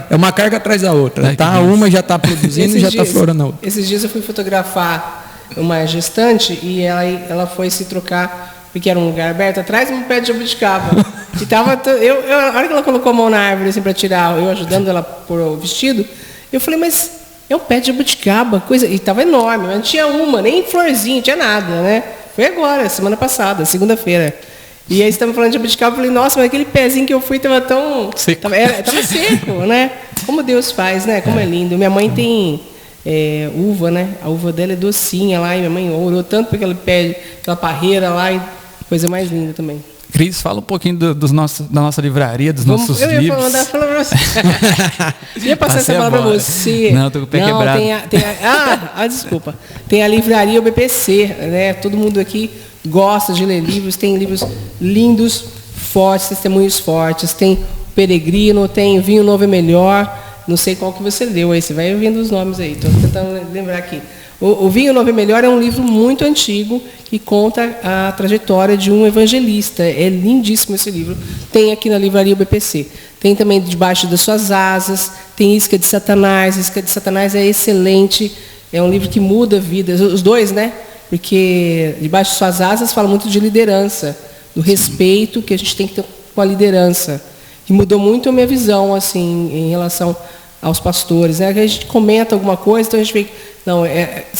C: É uma carga atrás da outra. Uma já está produzindo e já está florando a outra.
A: Esses dias eu fui fotografar uma gestante e ela foi se trocar, porque era um lugar aberto, atrás de um pé de jabuticaba. E tava, a hora que ela colocou a mão na árvore assim, para tirar, eu ajudando ela por o vestido, eu falei, mas é um pé de jabuticaba, coisa. E estava enorme, mas não tinha nem florzinha, não tinha nada, né? Foi agora, semana passada, segunda-feira. E aí estamos falando de jabuticaba, eu falei, nossa, mas aquele pezinho que eu fui estava tão...
B: seco.
A: Tava seco, né? Como Deus faz, né? Como é lindo. Minha mãe tem uva, né? A uva dela é docinha lá, e minha mãe orou tanto por aquele pé, aquela parreira lá, e coisa mais linda também.
B: Cris, fala um pouquinho da nossa livraria, dos nossos livros.
A: Eu ia mandar falar para você. Eu ia passar essa palavra para você.
B: Não, estou com o pé quebrado.
A: Desculpa. Tem a livraria UBPC, né? Todo mundo aqui gosta de ler livros, tem livros lindos, fortes, testemunhos fortes, tem Peregrino, tem Vinho Novo é Melhor, não sei qual que você leu aí, você vai ouvindo os nomes aí, estou tentando lembrar aqui. O Vinho Novo é Melhor é um livro muito antigo que conta a trajetória de um evangelista, é lindíssimo esse livro, tem aqui na livraria UBPC. Tem também Debaixo das Suas Asas, tem Isca de Satanás é excelente, é um livro que muda vidas, os dois, né? Porque Debaixo de Suas Asas fala muito de liderança, do respeito que a gente tem que ter com a liderança. E mudou muito a minha visão, assim, em relação aos pastores. Né? A gente comenta alguma coisa, então a gente vê... Não,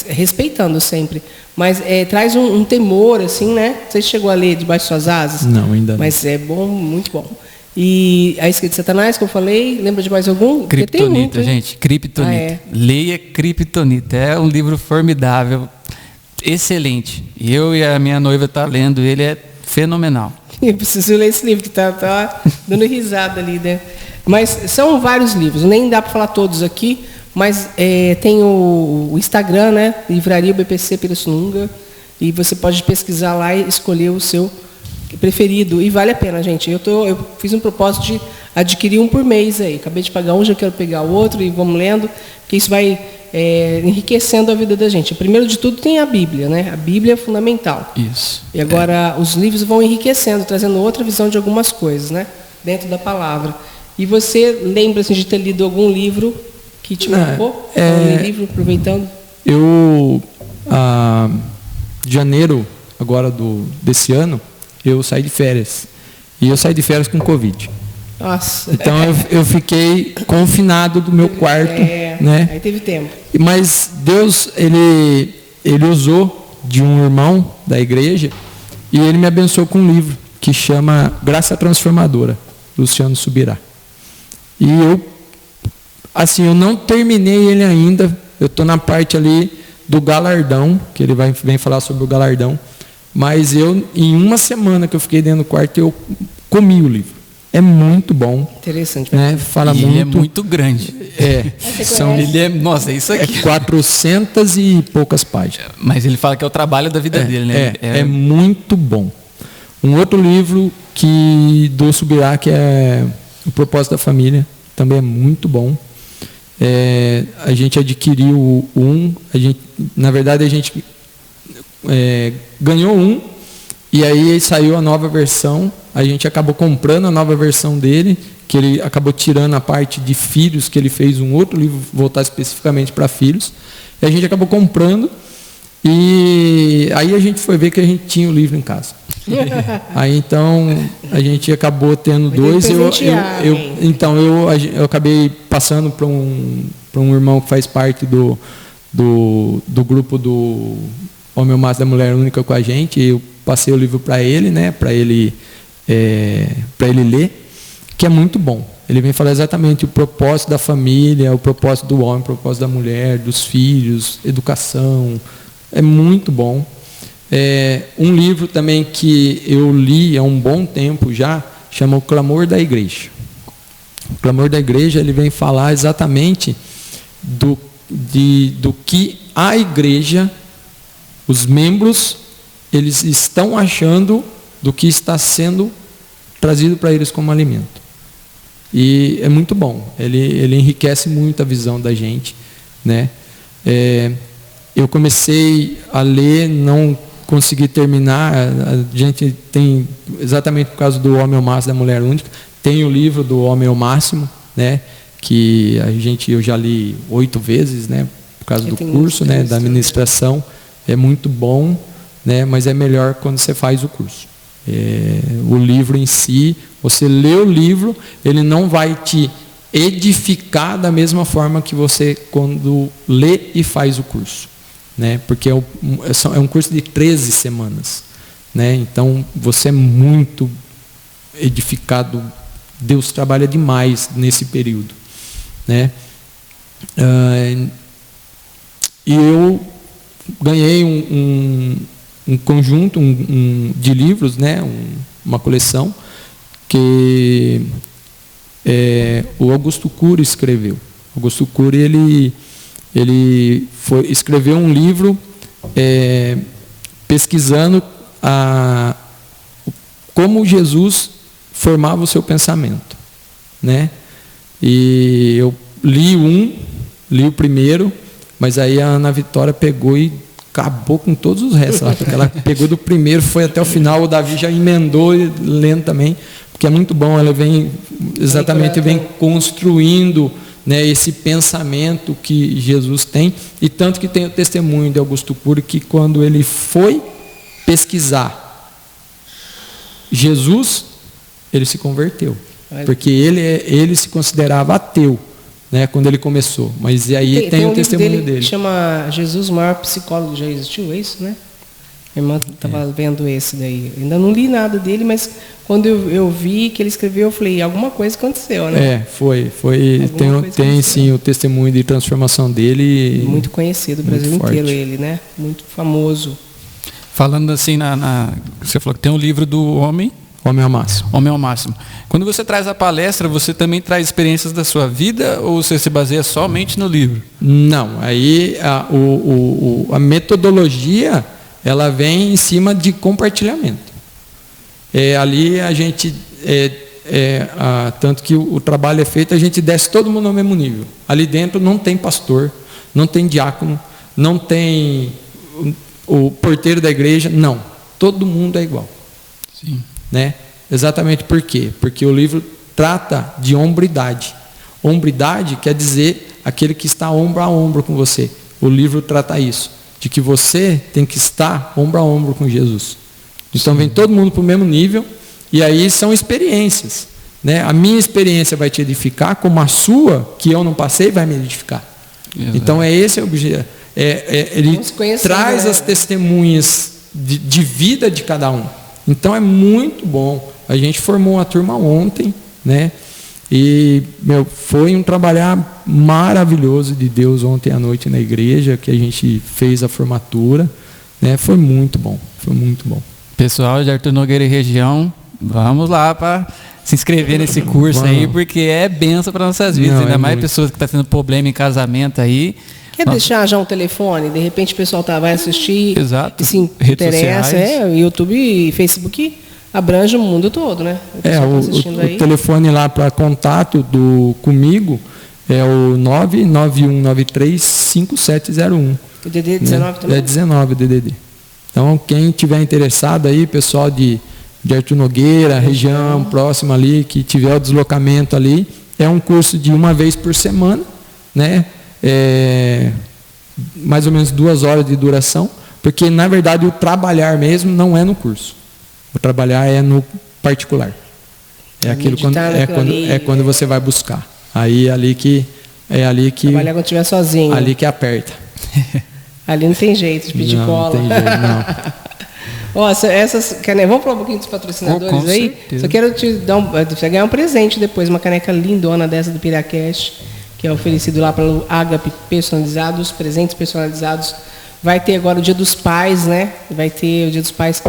A: respeitando sempre. Mas traz um temor, assim, né? Você chegou a ler Debaixo de Suas Asas?
C: Não, ainda não.
A: Mas é bom, muito bom. E a Isca de Satanás, que eu falei, lembra de mais algum?
B: Kryptonita, gente. Kryptonita. Leia Kryptonita. É um livro formidável. Excelente. Eu e a minha noiva tá lendo, ele é fenomenal.
A: Eu preciso ler esse livro, que tá dando risada ali, né? Mas são vários livros, nem dá para falar todos aqui, mas tem o Instagram, né? Livraria UBPC Pirassununga, e você pode pesquisar lá e escolher o seu preferido, e vale a pena, gente. Eu fiz um propósito de adquirir um por mês aí, acabei de pagar um, já quero pegar o outro, e vamos lendo, porque isso vai... enriquecendo a vida da gente. Primeiro de tudo tem a Bíblia, né? A Bíblia é fundamental.
B: Isso.
A: E agora os livros vão enriquecendo, trazendo outra visão de algumas coisas, né? Dentro da palavra. E você lembra assim, de ter lido algum livro que te marcou? Um livro, aproveitando?
C: Eu, janeiro agora desse ano, eu saí de férias. E eu saí de férias com Covid.
A: Nossa.
C: Então eu fiquei confinado do meu quarto, né?
A: Aí teve tempo.
C: Mas Deus, ele usou de um irmão da igreja e ele me abençoou com um livro que chama Graça Transformadora, Luciano Subirá. E eu não terminei ele ainda, eu estou na parte ali do galardão, que ele vem falar sobre o galardão. Mas em uma semana que eu fiquei dentro do quarto, eu comi o livro. É muito bom.
A: Interessante.
C: Né? Fala muito.
B: Ele é muito grande. Ele é, nossa, é isso aqui. 400
C: e poucas páginas.
B: Mas ele fala que é o trabalho da vida dele, né?
C: É muito bom. Um outro livro do Subirá, que é O Propósito da Família, também é muito bom. A gente adquiriu na verdade, a gente ganhou um, e aí saiu a nova versão. A gente acabou comprando a nova versão dele, que ele acabou tirando a parte de filhos, que ele fez um outro livro voltado especificamente para filhos. E a gente acabou comprando, e aí a gente foi ver que a gente tinha o livro em casa. Aí então a gente acabou tendo dois. Então eu acabei passando para um irmão que faz parte do grupo do Homem Massa da Mulher Única com a gente. Eu passei o livro para ele, né? Para ele ler, que é muito bom. Ele vem falar exatamente o propósito da família, o propósito do homem, o propósito da mulher, dos filhos, educação. É muito bom. Um livro também que eu li há um bom tempo já, chama O Clamor da Igreja. O Clamor da Igreja, ele vem falar exatamente do que a igreja, os membros, eles estão achando do que está sendo trazido para eles como alimento. E é muito bom. Ele enriquece muito a visão da gente, né? Eu comecei a ler, não consegui terminar. A gente tem, exatamente por causa do Homem ao Máximo da Mulher Única, tem o livro do Homem ao Máximo, né? Que eu já li 8 vezes, né? Por causa do curso, né? Da administração. É muito bom, né? Mas é melhor quando você faz o curso. O livro em si, você lê o livro, ele não vai te edificar da mesma forma que você quando lê e faz o curso, né? Porque é um curso de 13 semanas, né? Então você é muito edificado. Deus trabalha demais nesse período, né? E eu ganhei um conjunto de livros, né? Uma coleção que o Augusto Cury escreveu. Augusto Cury ele escreveu um livro pesquisando como Jesus formava o seu pensamento, né? E eu li o primeiro, mas aí a Ana Vitória pegou e acabou com todos os restos, porque ela pegou do primeiro, foi até o final, o Davi já emendou lendo também, porque é muito bom, ela vem construindo, né, esse pensamento que Jesus tem, e tanto que tem o testemunho de Augusto Cury, que quando ele foi pesquisar Jesus, ele se converteu, porque ele se considerava ateu, né, quando ele começou, mas e aí tem o testemunho dele.
A: Chama Jesus, o maior psicólogo já existiu, é isso, né? Minha irmã estava vendo esse daí. Ainda não li nada dele, mas quando eu vi que ele escreveu, eu falei, alguma coisa aconteceu, né?
C: Foi. Tem sim o testemunho de transformação dele.
A: Muito conhecido, o Brasil inteiro ele, né? Muito famoso.
B: Falando assim, você falou que tem um livro do Homem
C: ao Máximo.
B: Homem ao Máximo. Quando você traz a palestra, você também traz experiências da sua vida ou você se baseia somente no livro?
C: Não, aí a metodologia, ela vem em cima de compartilhamento. Ali a gente, tanto que o trabalho é feito, a gente desce todo mundo ao mesmo nível. Ali dentro não tem pastor, não tem diácono, não tem o porteiro da igreja, não. Todo mundo é igual.
B: Sim.
C: Né? Exatamente por quê? Porque o livro trata de hombridade. Hombridade quer dizer aquele que está ombro a ombro com você. O livro trata isso, de que você tem que estar ombro a ombro com Jesus. Então vem todo mundo para o mesmo nível, e aí são experiências, né? A minha experiência vai te edificar, como a sua, que eu não passei, vai me edificar. Exato. Então esse é o objetivo. Ele traz as testemunhas de vida de cada um. Então é muito bom. A gente formou uma turma ontem, né? E, foi um trabalhar maravilhoso de Deus ontem à noite na igreja, que a gente fez a formatura, né? Foi muito bom, foi muito bom.
B: Pessoal de Arthur Nogueira e região, vamos lá para se inscrever nesse curso aí, porque é benção para nossas vidas. Ainda mais pessoas que estão tendo problema em casamento aí.
A: Quer deixar já um telefone? De repente o pessoal vai assistir.
B: Exato.
A: E se interessa. YouTube e Facebook abrange o mundo todo, né?
C: O telefone lá para contato comigo é o 991935701.
A: O DDD 19 também?
C: É 19 o DDD. Então, quem tiver interessado aí, pessoal de Arthur Nogueira, região próxima ali, que tiver o deslocamento ali, é um curso de 1 vez por semana, né? Mais ou menos 2 horas de duração, porque na verdade o trabalhar mesmo não é no curso. O trabalhar é no particular. É aquilo quando você vai buscar. Aí ali que
A: trabalhar quando estiver sozinho.
C: Ali que aperta.
A: Ali não tem jeito de pedir cola.
C: Não tem jeito, não.
A: Vamos falar um pouquinho dos patrocinadores aí?
B: Certeza.
A: Só quero te dar você ganhar um presente depois, uma caneca lindona dessa do Piracast, que é oferecido lá pelo Agape Personalizados, presentes personalizados. Vai ter agora o Dia dos Pais, né? Vai ter o Dia dos Pais.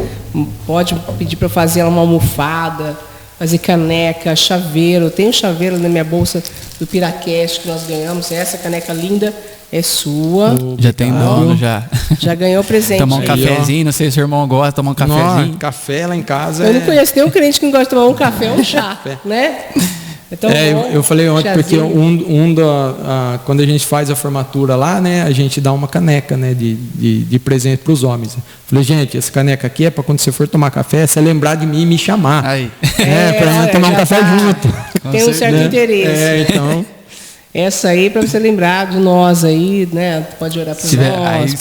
A: Pode pedir para eu fazer uma almofada, fazer caneca, chaveiro. Tem um chaveiro na minha bolsa do Piracast que nós ganhamos. Essa caneca linda é sua.
B: Já tem dono, já.
A: Já ganhou o presente.
B: Tomar um cafezinho, não sei se o irmão gosta de tomar um cafezinho.
C: Não, café lá em casa.
A: Eu não conheço nenhum crente que não gosta de tomar um café ou um chá, né? Então,
C: eu falei ontem, porque quando a gente faz a formatura lá, né, a gente dá uma caneca, né, de presente para os homens. Falei, gente, essa caneca aqui é para quando você for tomar café, você lembrar de mim e me chamar.
B: Aí.
C: Para a gente tomar um café junto.
A: Tem um certo interesse.
C: Então...
A: Essa aí, para você lembrar de nós aí, né? Pode orar por nós.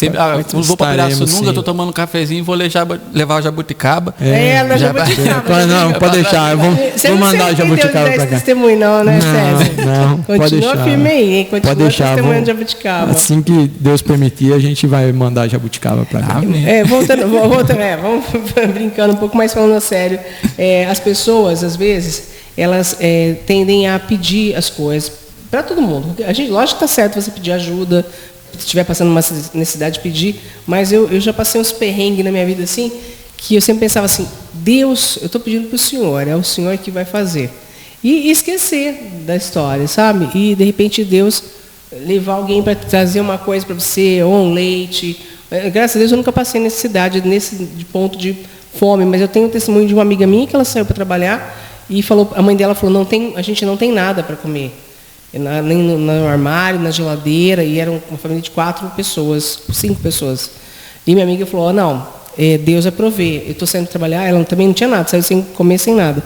B: Eu vou para Pirassununga, eu tô tomando um cafezinho e vou levar o jabuticaba.
A: Na jabuticaba.
C: Não, pode deixar. Vou mandar o jabuticaba para cá.
A: Testemunho não, né, César?
C: Não, pode deixar.
A: Continua firme aí, hein? Continua testemunhando jabuticaba.
C: Assim que Deus permitir, a gente vai mandar jabuticaba para cá.
A: Vamos brincando um pouco mais, falando a sério. As pessoas, às vezes, elas tendem a pedir as coisas para todo mundo. A gente, lógico que está certo você pedir ajuda, se estiver passando uma necessidade de pedir, mas eu já passei uns perrengues na minha vida assim, que eu sempre pensava assim, Deus, eu estou pedindo para o Senhor, é o Senhor que vai fazer. E esquecer da história, sabe? E de repente Deus levar alguém para trazer uma coisa para você, ou um leite. Graças a Deus eu nunca passei necessidade de ponto de fome, mas eu tenho um testemunho de uma amiga minha que ela saiu para trabalhar e a mãe dela falou, a gente não tem nada para comer. Nem no armário, na geladeira, e era uma família de 4 pessoas, 5 pessoas. E minha amiga falou, Deus vai prover. Eu estou saindo trabalhar, ela também não tinha nada, saiu sem comer, sem nada.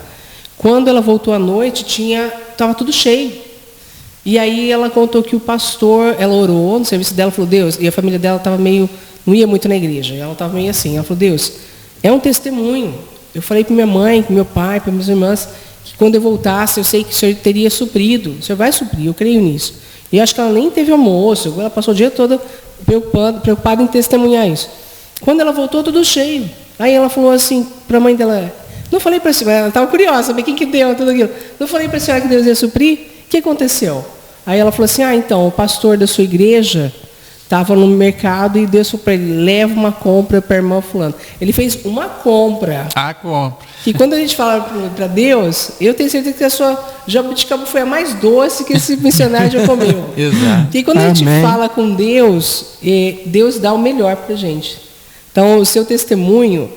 A: Quando ela voltou à noite, estava tudo cheio. E aí ela contou que o pastor, ela orou no serviço dela, falou, Deus, e a família dela estava não ia muito na igreja, ela estava meio assim, ela falou, Deus, é um testemunho. Eu falei para minha mãe, para meu pai, para minhas irmãs, que quando eu voltasse, eu sei que o Senhor teria suprido. O Senhor vai suprir, eu creio nisso. E acho que ela nem teve almoço, ela passou o dia todo preocupada em testemunhar isso. Quando ela voltou, tudo cheio. Aí ela falou assim para a mãe dela, não falei para a senhora, ela estava curiosa, saber quem que deu tudo aquilo. Não falei para a senhora que Deus ia suprir? O que aconteceu? Aí ela falou assim, então, o pastor da sua igreja estava no mercado e Deus falou para ele, leva uma compra para a irmã fulano. Ele fez uma compra.
B: Compra.
A: E quando a gente fala para Deus, eu tenho certeza que a sua jabuticaba foi a mais doce que esse missionário já comeu.
B: Exato.
A: E quando a gente fala com Deus, Deus dá o melhor para a gente. Então, o seu testemunho,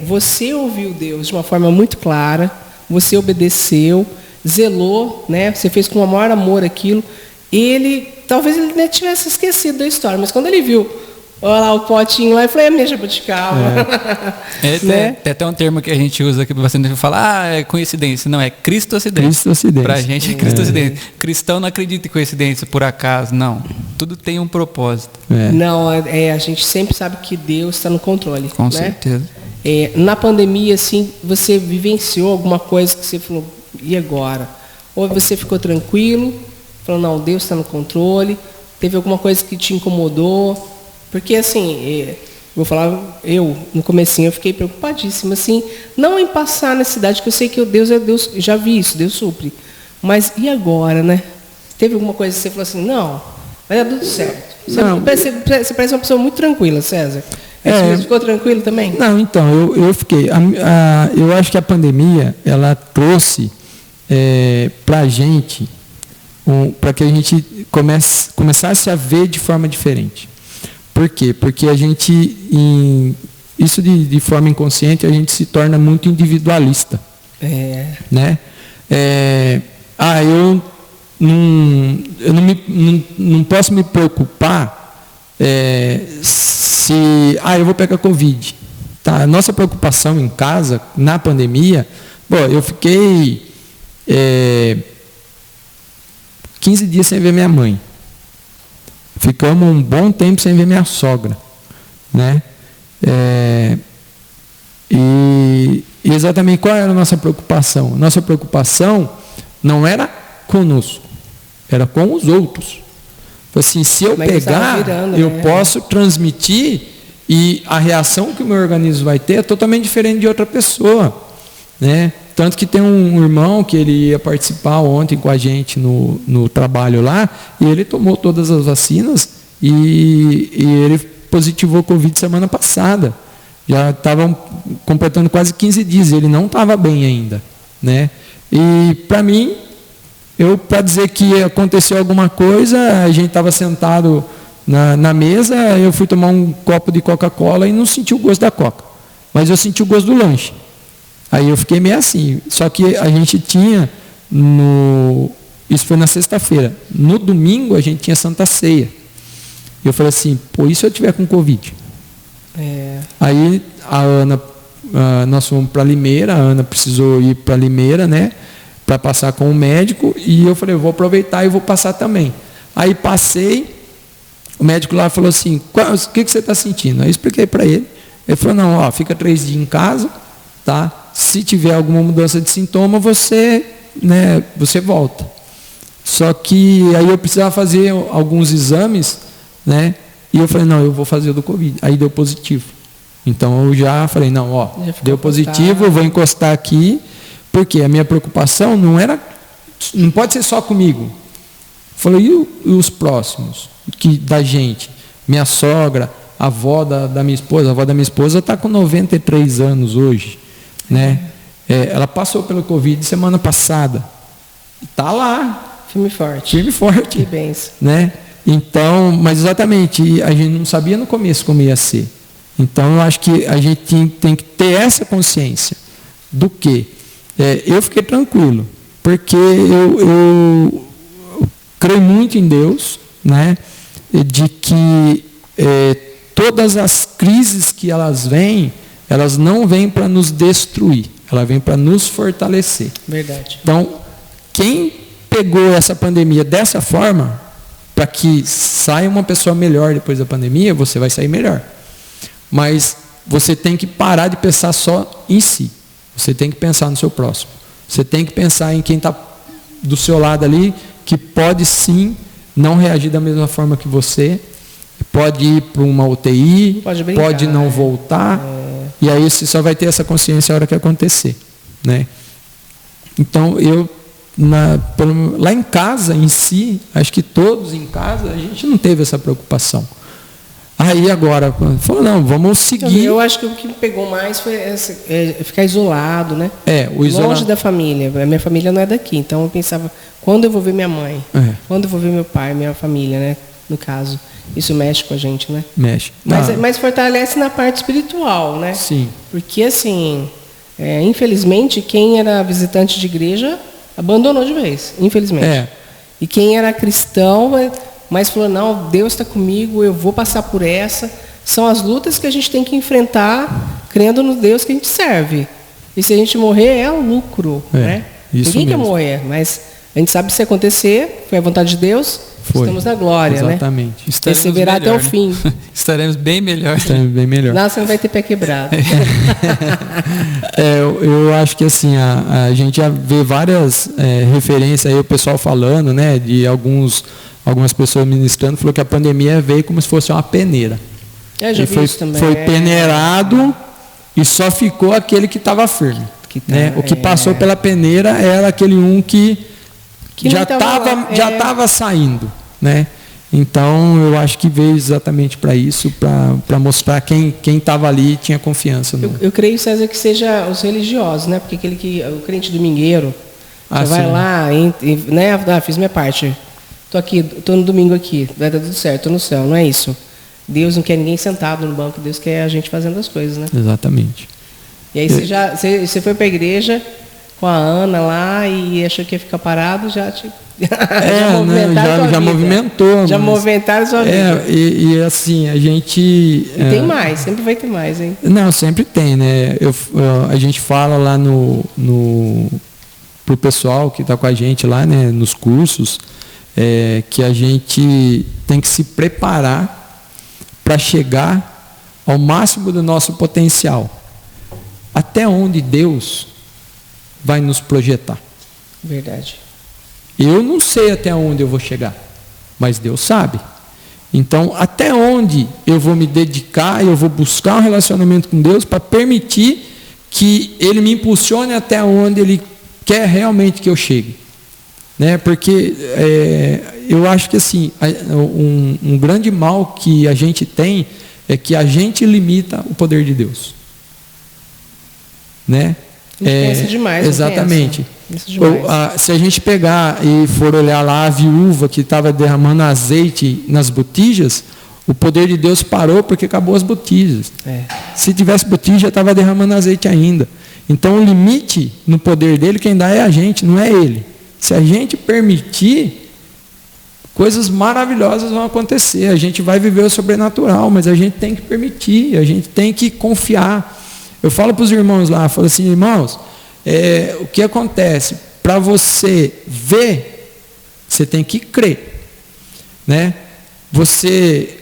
A: você ouviu Deus de uma forma muito clara, você obedeceu, zelou, né? Você fez com o maior amor aquilo. Talvez ele nem tivesse esquecido da história, mas quando ele viu lá o potinho lá, ele falou, é minha jabuticaba.
B: Né? Tem até um termo que a gente usa aqui bastante, fala, é coincidência. Não, é cristocidência.
C: Cristocidência.
B: Pra gente é cristocidência. Cristão não acredita em coincidência por acaso, não. Tudo tem um propósito.
A: Não, a gente sempre sabe que Deus está no controle.
B: Com certeza.
A: Na pandemia, assim, você vivenciou alguma coisa que você falou, e agora? Ou você ficou tranquilo, falou, não, Deus está no controle, teve alguma coisa que te incomodou? Porque, assim, vou falar, no comecinho, eu fiquei preocupadíssima, assim, não em passar necessidade, que eu sei que Deus é Deus, já vi isso, Deus supre, Mas e agora, né? Teve alguma coisa que você falou assim, não, vai dar tudo certo. Você parece uma pessoa muito tranquila, César. Você ficou tranquilo também?
C: Não, então, eu fiquei. Eu acho que a pandemia, ela trouxe para a gente, para que a gente começasse a ver de forma diferente. Por quê? Porque a gente, isso de forma inconsciente, a gente se torna muito individualista. Né? Eu não posso me preocupar se eu vou pegar Covid. Tá? A nossa preocupação em casa, na pandemia, eu fiquei 15 dias sem ver minha mãe. Ficamos um bom tempo sem ver minha sogra. Né? E exatamente qual era a nossa preocupação? Nossa preocupação não era conosco, era com os outros. Assim, se eu pegar, eu posso transmitir e a reação que o meu organismo vai ter é totalmente diferente de outra pessoa. Né? Tanto que tem um irmão que ele ia participar ontem com a gente no trabalho lá, e ele tomou todas as vacinas e ele positivou Covid semana passada. Já estavam completando quase 15 dias, ele não estava bem ainda. Né? E para mim, para dizer que aconteceu alguma coisa, a gente estava sentado na mesa, eu fui tomar um copo de Coca-Cola e não senti o gosto da Coca, mas eu senti o gosto do lanche. Aí eu fiquei meio assim, só que a gente tinha, isso foi na sexta-feira, no domingo a gente tinha Santa Ceia. E eu falei assim, e se eu tiver com Covid? Aí a Ana, nós fomos para Limeira, a Ana precisou ir para Limeira, né? Para passar com o médico, e eu falei, eu vou aproveitar e vou passar também. Aí passei, o médico lá falou assim, o que você está sentindo? Aí eu expliquei para ele. Ele falou, não, fica 3 dias em casa, tá? Se tiver alguma mudança de sintoma, você volta. Só que aí eu precisava fazer alguns exames, né? E eu falei, não, eu vou fazer o do Covid. Aí deu positivo. Então eu já falei, não, deu positivo, eu vou encostar aqui. Porque a minha preocupação não pode ser só comigo. Falei, e os próximos da gente? Minha sogra, a avó da minha esposa. A avó da minha esposa está com 93 anos hoje. Né? Ela passou pelo Covid semana passada. Está lá.
A: Firme e forte.
C: Firme e forte.
A: Que bênção.
C: Né? Então, mas exatamente, a gente não sabia no começo como ia ser. Então, eu acho que a gente tem que ter essa consciência do quê? Eu fiquei tranquilo, porque eu creio muito em Deus, né, de que todas as crises que elas não vêm para nos destruir, elas vêm para nos fortalecer.
A: Verdade.
C: Então, quem pegou essa pandemia dessa forma, para que saia uma pessoa melhor depois da pandemia, você vai sair melhor. Mas você tem que parar de pensar só em si. Você tem que pensar no seu próximo. Você tem que pensar em quem está do seu lado ali, que pode sim não reagir da mesma forma que você, pode ir para uma UTI, pode não voltar, e aí você só vai ter essa consciência a hora que acontecer. Né? Então, lá em casa, em si, acho que todos em casa, a gente não teve essa preocupação. Aí agora, falou, não, vamos seguir.
A: Eu acho que o que me pegou mais foi ficar isolado, né? Longe da família. A minha família não é daqui, então eu pensava, quando eu vou ver minha mãe? Quando eu vou ver meu pai, minha família, né? No caso, isso mexe com a gente, né?
C: Mexe.
A: Mas fortalece na parte espiritual, né?
C: Sim.
A: Porque, assim, infelizmente, quem era visitante de igreja abandonou de vez, infelizmente. E quem era cristão... Mas falou, não, Deus está comigo, eu vou passar por essa. São as lutas que a gente tem que enfrentar, crendo no Deus que a gente serve. E se a gente morrer, é um lucro. Né? Ninguém quer morrer, mas a gente sabe que se acontecer, foi a vontade de Deus, estamos na glória.
C: Exatamente.
A: Né? Perseverar até o fim.
B: Estaremos bem melhor.
A: Não, você não vai ter pé quebrado.
C: Eu acho que assim, a gente já vê várias referências aí, o pessoal falando, né, de algumas pessoas ministrando, falou que a pandemia veio como se fosse uma peneira.
A: Já vi isso também.
C: Foi peneirado e só ficou aquele que estava firme. O que passou pela peneira era aquele que
A: Que
C: já estava saindo, né? Então eu acho que veio exatamente para isso, para mostrar quem estava ali e tinha confiança.
A: Eu creio, César, que seja os religiosos, né? Porque o crente domingueiro vai lá, né? Fiz minha parte. Tô no domingo aqui, vai dar tudo certo, tô no céu, não é isso? Deus não quer ninguém sentado no banco, Deus quer a gente fazendo as coisas, né?
C: Exatamente.
A: E aí você foi para a igreja com a Ana lá e achou que ia ficar parado, já
C: já movimentou.
A: Já movimentaram sua vida.
C: E assim, a gente...
A: E tem mais, sempre vai ter mais, hein?
C: Não, sempre tem, né? A gente fala lá pro pessoal que está com a gente lá, né, nos cursos, que a gente tem que se preparar para chegar ao máximo do nosso potencial. Até onde Deus vai nos projetar.
A: Verdade.
C: Eu não sei até onde eu vou chegar, mas Deus sabe. Então, até onde eu vou me dedicar, eu vou buscar um relacionamento com Deus para permitir que Ele me impulsione até onde Ele quer realmente que eu chegue. Né? Porque eu acho que assim, um grande mal que a gente tem é que a gente limita o poder de Deus. Né?
A: Pensa demais.
C: Exatamente. Se a gente pegar e for olhar lá a viúva que estava derramando azeite nas botijas, o poder de Deus parou porque acabou as botijas. Se tivesse botija, estava derramando azeite ainda. Então o limite no poder dele, quem dá é a gente, não é ele. Se a gente permitir, coisas maravilhosas vão acontecer. A gente vai viver o sobrenatural, mas a gente tem que permitir, a gente tem que confiar. Eu falo para os irmãos lá, falo assim, irmãos, o que acontece? Para você ver, você tem que crer. Né? Você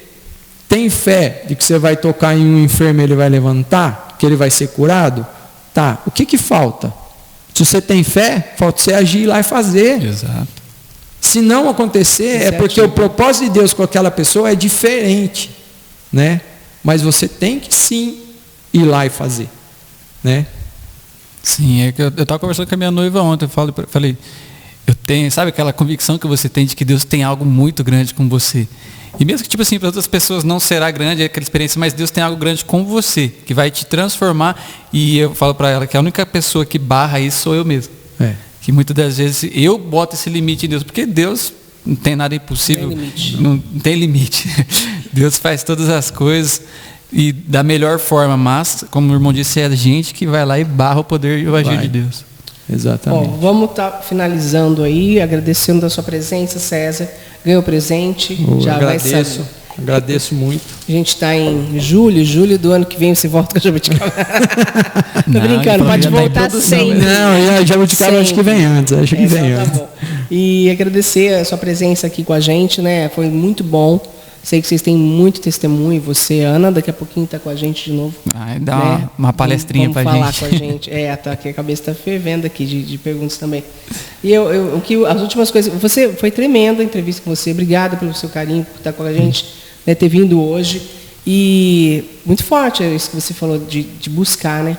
C: tem fé de que você vai tocar em um enfermo e ele vai levantar? Que ele vai ser curado? Tá, o que falta? Se você tem fé, falta você agir lá e fazer.
B: Exato.
C: Se não acontecer, é porque o propósito de Deus com aquela pessoa é diferente. Né? Mas você tem que sim ir lá e fazer, né?
B: Sim, é que eu estava conversando com a minha noiva ontem, eu falei, eu tenho, sabe aquela convicção que você tem de que Deus tem algo muito grande com você. E mesmo que, tipo assim, para outras pessoas não será grande aquela experiência, mas Deus tem algo grande com você, que vai te transformar. E eu falo para ela que a única pessoa que barra isso sou eu mesmo. Que muitas das vezes eu boto esse limite em Deus, porque Deus não tem nada impossível, não tem limite. Deus faz todas as coisas. E da melhor forma, mas, como o irmão disse, é a gente que vai lá e barra o poder e o agir de Deus.
C: Exatamente.
A: Bom, vamos estar finalizando aí, agradecendo a sua presença, César. Ganhou presente,
C: agradeço muito.
A: A gente está em julho do ano que vem você volta com a Jabuticaba. Tô brincando, pode voltar sem.
C: Não, a Jabuticaba acho que vem antes,
A: Tá bom. E agradecer a sua presença aqui com a gente, né? Foi muito bom. Sei que vocês têm muito testemunho, você, Ana, daqui a pouquinho está com a gente de novo.
B: Dá uma palestrinha para a gente.
A: Vamos falar com a gente. Tá aqui, a cabeça está fervendo aqui de perguntas também. E as últimas coisas, foi tremenda a entrevista com você, obrigado pelo seu carinho, por estar com a gente, né, ter vindo hoje. E muito forte isso que você falou de buscar, né?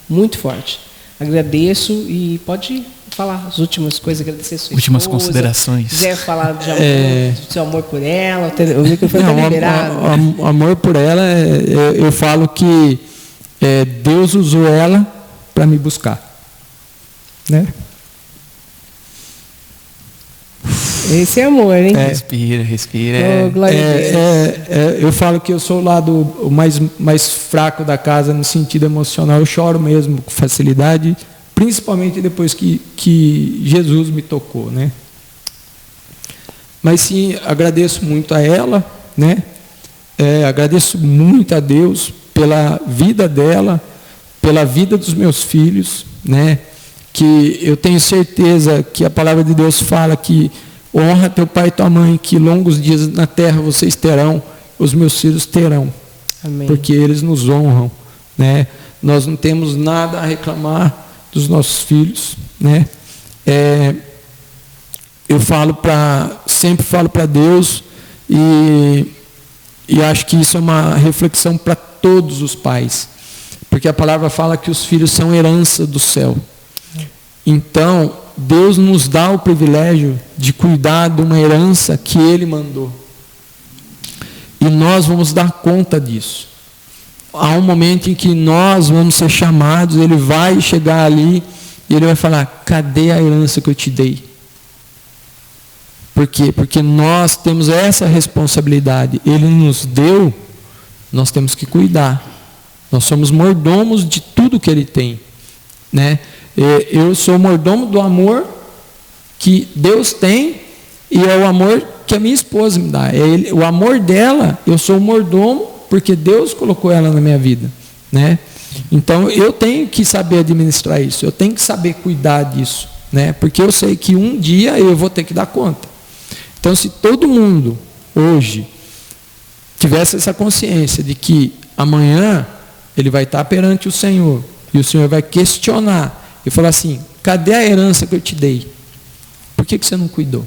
A: Muito forte. Agradeço e pode falar as últimas coisas, agradecer a sua
B: últimas
A: esposa,
B: considerações.
A: Se quiser falar de amor, do seu amor por ela, o microfone está liberado.
C: O amor por ela, eu falo que Deus usou ela para me buscar. Né?
A: Esse é amor, hein?
B: Respira.
A: Oh, glória a Deus.
C: Eu falo que eu sou o lado mais fraco da casa no sentido emocional. Eu choro mesmo com facilidade, principalmente depois que Jesus me tocou, né? Mas sim, agradeço muito a ela, né? Agradeço muito a Deus pela vida dela, pela vida dos meus filhos, né? Que eu tenho certeza que a palavra de Deus fala que honra teu pai e tua mãe, que longos dias na terra vocês terão, os meus filhos terão.
A: Amém.
C: Porque eles nos honram, né? Nós não temos nada a reclamar dos nossos filhos, né? Eu sempre falo para Deus e acho que isso é uma reflexão para todos os pais, porque a palavra fala que os filhos são herança do céu. Então, Deus nos dá o privilégio de cuidar de uma herança que Ele mandou. E nós vamos dar conta disso. Há um momento em que nós vamos ser chamados, Ele vai chegar ali e Ele vai falar: cadê a herança que eu te dei? Por quê? Porque nós temos essa responsabilidade. Ele nos deu, nós temos que cuidar. Nós somos mordomos de tudo que Ele tem, né? Eu sou mordomo do amor que Deus tem e é o amor que a minha esposa me dá. O amor dela, eu sou mordomo porque Deus colocou ela na minha vida, né? Então eu tenho que saber administrar isso, eu tenho que saber cuidar disso, né? Porque eu sei que um dia eu vou ter que dar conta. Então, se todo mundo hoje tivesse essa consciência de que amanhã ele vai estar perante o Senhor e o Senhor vai questionar e falar assim: cadê a herança que eu te dei? Por que você não cuidou?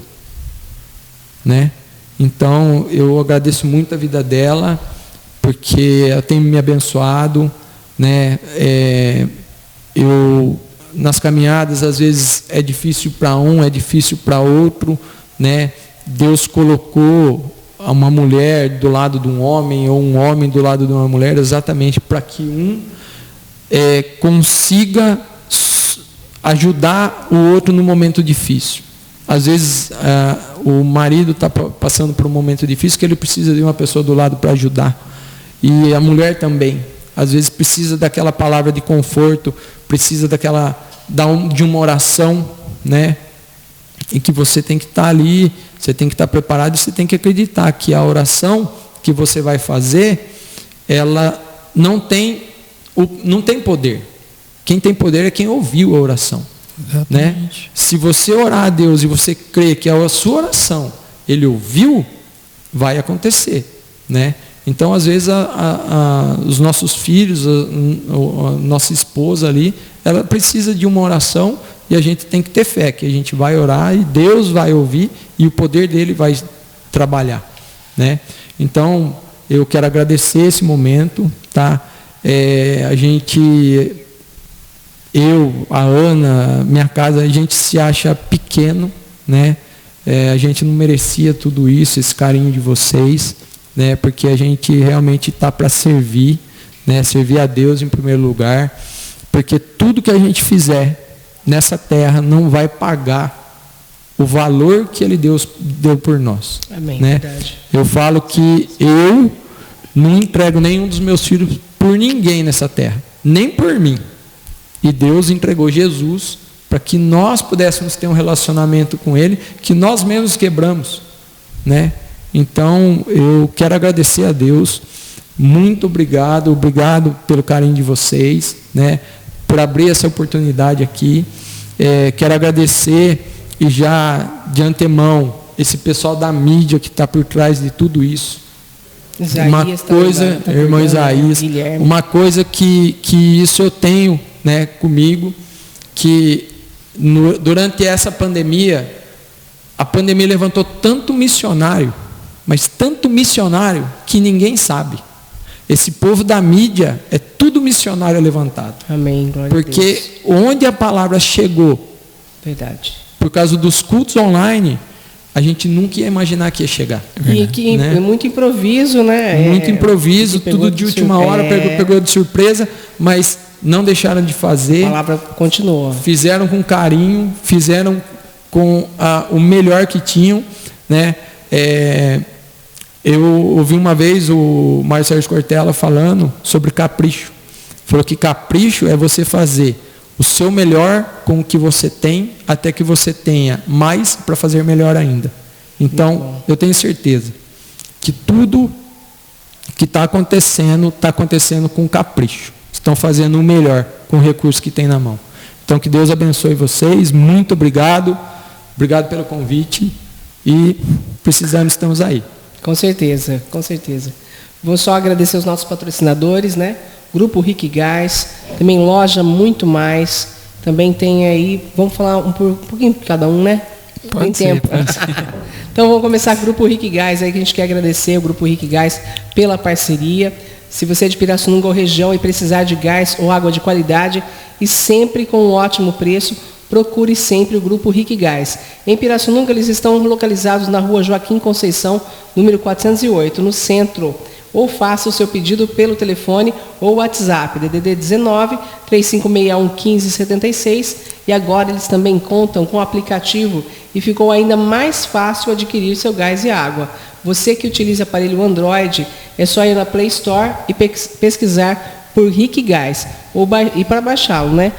C: Né? Então, eu agradeço muito a vida dela, porque ela tem me abençoado, né? Nas caminhadas, às vezes é difícil para um, é difícil para outro, né? Deus colocou uma mulher do lado de um homem, ou um homem do lado de uma mulher, exatamente para que um consiga ajudar o outro no momento difícil. Às vezes o marido está passando por um momento difícil que ele precisa de uma pessoa do lado para ajudar. E a mulher também. Às vezes precisa daquela palavra de conforto, precisa de uma oração, né? Em que você tem que estar ali, você tem que estar preparado e você tem que acreditar que a oração que você vai fazer, ela não tem poder. Quem tem poder é quem ouviu a oração. Né? Se você orar a Deus e você crê que a sua oração Ele ouviu, vai acontecer, né? Então, às vezes, os nossos filhos, a nossa esposa ali, ela precisa de uma oração e a gente tem que ter fé, que a gente vai orar e Deus vai ouvir e o poder dele vai trabalhar, né? Então, eu quero agradecer esse momento, tá? A Ana, minha casa, a gente se acha pequeno, né? A gente não merecia tudo isso, esse carinho de vocês, né? Porque a gente realmente está para servir, né? Servir a Deus em primeiro lugar, porque tudo que a gente fizer nessa terra não vai pagar o valor que Ele deu por nós.
A: Amém,
C: né?
A: Verdade.
C: Eu falo que eu não entrego nenhum dos meus filhos por ninguém nessa terra, nem por mim. E Deus entregou Jesus para que nós pudéssemos ter um relacionamento com Ele, que nós mesmos quebramos, né? Então, eu quero agradecer a Deus. Muito obrigado, obrigado pelo carinho de vocês, né? Por abrir essa oportunidade aqui. Quero agradecer, e já de antemão, esse pessoal da mídia que está por trás de tudo isso.
A: Isaías,
C: irmão Isaías,
A: Guilherme.
C: uma coisa que isso eu tenho, né, comigo, que durante essa pandemia, a pandemia levantou tanto missionário, mas tanto missionário que ninguém sabe. Esse povo da mídia é tudo missionário levantado.
A: Amém, glória
C: porque
A: a Deus.
C: Onde a palavra chegou,
A: Verdade.
C: por causa dos cultos online, a gente nunca ia imaginar que ia chegar.
A: E que
C: né?
A: muito improviso, né?
C: Muito improviso, tudo de última hora, pegou de surpresa, mas não deixaram de fazer.
A: A palavra continua.
C: Fizeram com carinho, fizeram com o melhor que tinham, né? Eu ouvi uma vez o Mário Sérgio Cortella falando sobre capricho. Falou que capricho é você fazer o seu melhor com o que você tem, até que você tenha mais para fazer melhor ainda. Então, eu tenho certeza que tudo que está acontecendo com capricho. Estão fazendo o melhor com o recurso que tem na mão. Então, que Deus abençoe vocês. Muito obrigado. Obrigado pelo convite. E precisando, estamos aí.
A: Com certeza, com certeza. Vou só agradecer os nossos patrocinadores, né? Grupo Rick Gás, também Loja Muito Mais, também tem aí, vamos falar um pouquinho de cada um, né?
B: Pode
A: tem
B: ser,
A: tempo.
B: pode ser.
A: Então vamos começar com o Grupo Rick Gás, aí que a gente quer agradecer o Grupo Rick Gás pela parceria. Se você é de Pirassununga ou região e precisar de gás ou água de qualidade e sempre com um ótimo preço, procure sempre o Grupo Rick Gás. Em Pirassununga, eles estão localizados na rua Joaquim Conceição, número 408, no centro. Ou faça o seu pedido pelo telefone ou WhatsApp, DDD 19 3561 1576. E agora eles também contam com o aplicativo e ficou ainda mais fácil adquirir seu gás e água. Você que utiliza aparelho Android, é só ir na Play Store e pesquisar por Rick Gás. E para baixá-lo, né?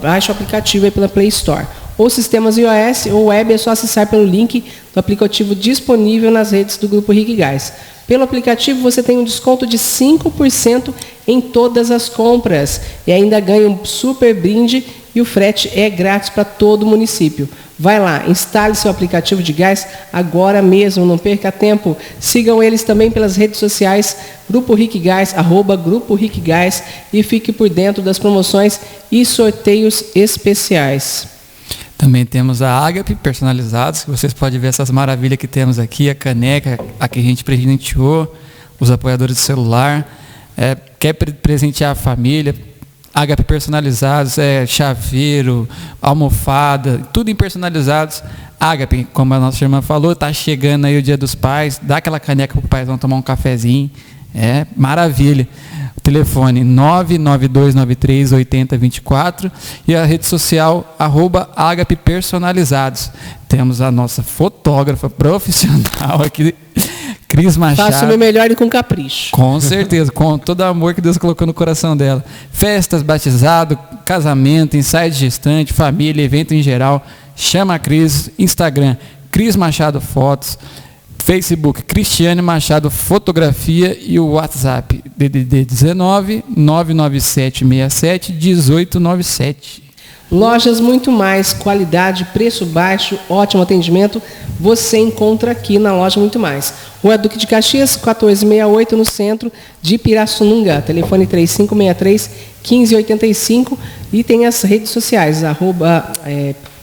A: Baixe o aplicativo aí pela Play Store. Ou sistemas iOS ou web, é só acessar pelo link do aplicativo disponível nas redes do Grupo Rick Gás. Pelo aplicativo você tem um desconto de 5% em todas as compras e ainda ganha um super brinde e o frete é grátis para todo o município. Vai lá, instale seu aplicativo de gás agora mesmo, não perca tempo. Sigam eles também pelas redes sociais, Grupo Rick Gás, @Grupo Rick Gás, e fique por dentro das promoções e sorteios especiais.
B: Também temos a Ágape personalizados, que vocês podem ver essas maravilhas que temos aqui, a caneca, a que a gente presenteou, os apoiadores de celular, quer presentear a família, Ágape personalizados, chaveiro, almofada, tudo em personalizados. Ágape, como a nossa irmã falou, está chegando aí o Dia dos Pais, dá aquela caneca para o pai, vão tomar um cafezinho, maravilha. Telefone 992938024 e a rede social @Ágape Personalizados. Temos a nossa fotógrafa profissional aqui, Cris Machado.
A: Faço o meu melhor e com capricho.
B: Com certeza, com todo o amor que Deus colocou no coração dela. Festas, batizado, casamento, ensaio de gestante, família, evento em geral. Chama a Cris, Instagram, Cris Machado Fotos. Facebook, Cristiane Machado Fotografia e o WhatsApp, DDD 19 99767 1897.
A: Lojas Muito Mais, qualidade, preço baixo, ótimo atendimento, você encontra aqui na Loja Muito Mais. Rua Duque de Caxias, 1468, no centro de Pirassununga. Telefone 3563-1585 e tem as redes sociais,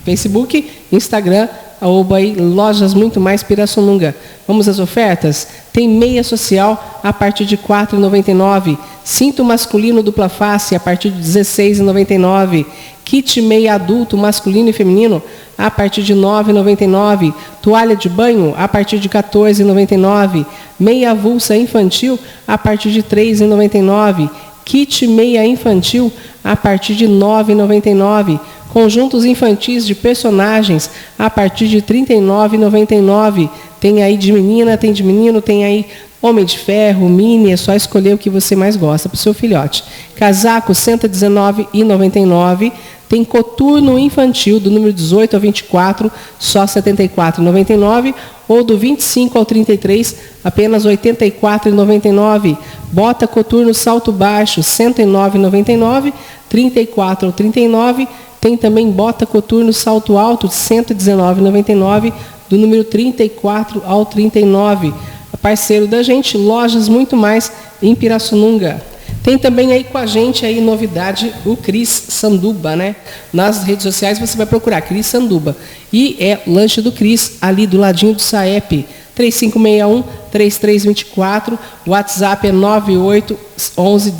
A: Facebook, Instagram, Lojas Muito Mais Pirassununga. Vamos às ofertas? Tem meia social a partir de R$ 4,99. Cinto masculino dupla face a partir de R$ 16,99. Kit meia adulto masculino e feminino a partir de R$ 9,99. Toalha de banho a partir de R$ 14,99. Meia avulsa infantil a partir de R$ 3,99. Kit meia infantil a partir de R$ 9,99. Conjuntos infantis de personagens a partir de R$ 39,99. Tem aí de menina, tem de menino, tem aí Homem de Ferro, Mini, é só escolher o que você mais gosta para o seu filhote. Casaco, R$ 119,99. Tem coturno infantil do número 18 ao 24, só R$ 74,99. Ou do 25 ao 33, apenas R$ 84,99. Bota coturno salto baixo, R$ 109,99. 34 ao 39. Tem também bota coturno salto alto, R$ 119,99. Do número 34 ao 39. Parceiro da gente, Lojas Muito Mais em Pirassununga. Tem também aí com a gente aí novidade, o Cris Sanduba, né? Nas redes sociais você vai procurar Cris Sanduba. E é lanche do Cris, ali do ladinho do Saep. 3561-3324. O WhatsApp é 9811.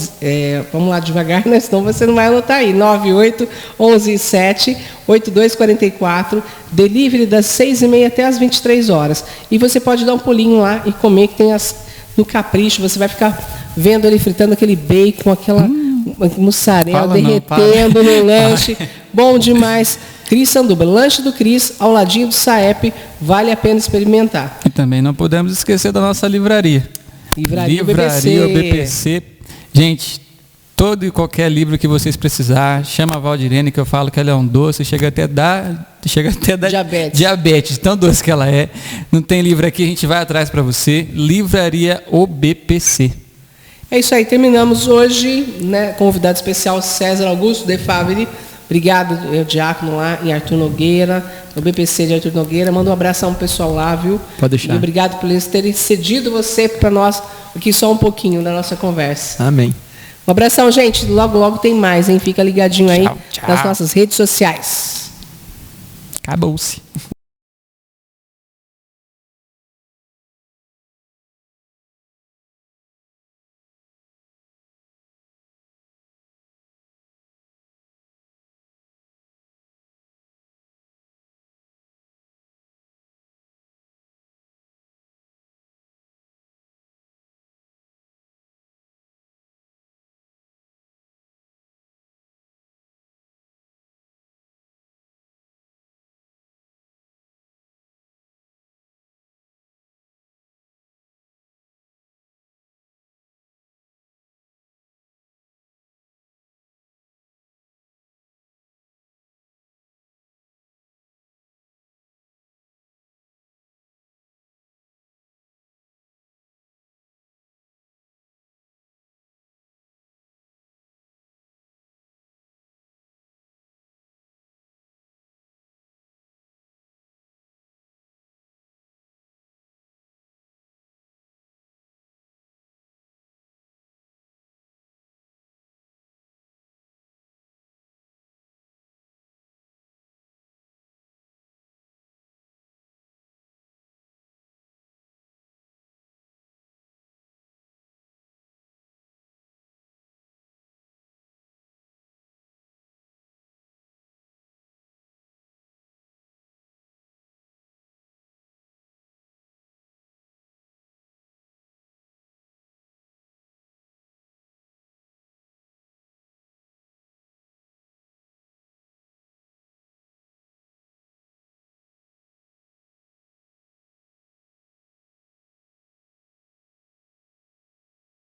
A: Vamos lá devagar, né? Senão você não vai anotar aí. 9817-8244. Delivery das 6h30 até as 23 horas. E você pode dar um pulinho lá e comer, que tem no capricho. Você vai ficar vendo ele fritando aquele bacon, aquela mussarela derretendo no lanche. Bom demais. Cris Sanduba, lanche do Cris, ao ladinho do Saep, vale a pena experimentar.
B: E também não podemos esquecer da nossa livraria.
A: Livraria
B: BPC. Gente, todo e qualquer livro que vocês precisar, chama a Valdirene, que eu falo que ela é um doce, chega até dar diabetes, tão doce que ela é. Não tem livro aqui, a gente vai atrás para você. Livraria BPC.
A: É isso aí, terminamos hoje, né, convidado especial César Augusto de Favre. Obrigado, Diácono lá em Arthur Nogueira, no BPC de Arthur Nogueira. Manda um abração pro pessoal lá, viu?
B: Pode deixar.
A: E obrigado por eles terem cedido você para nós aqui só um pouquinho da nossa conversa.
B: Amém.
A: Um abração, gente. Logo, logo tem mais, hein? Fica ligadinho aí
B: tchau.
A: nas nossas redes sociais.
B: Acabou-se.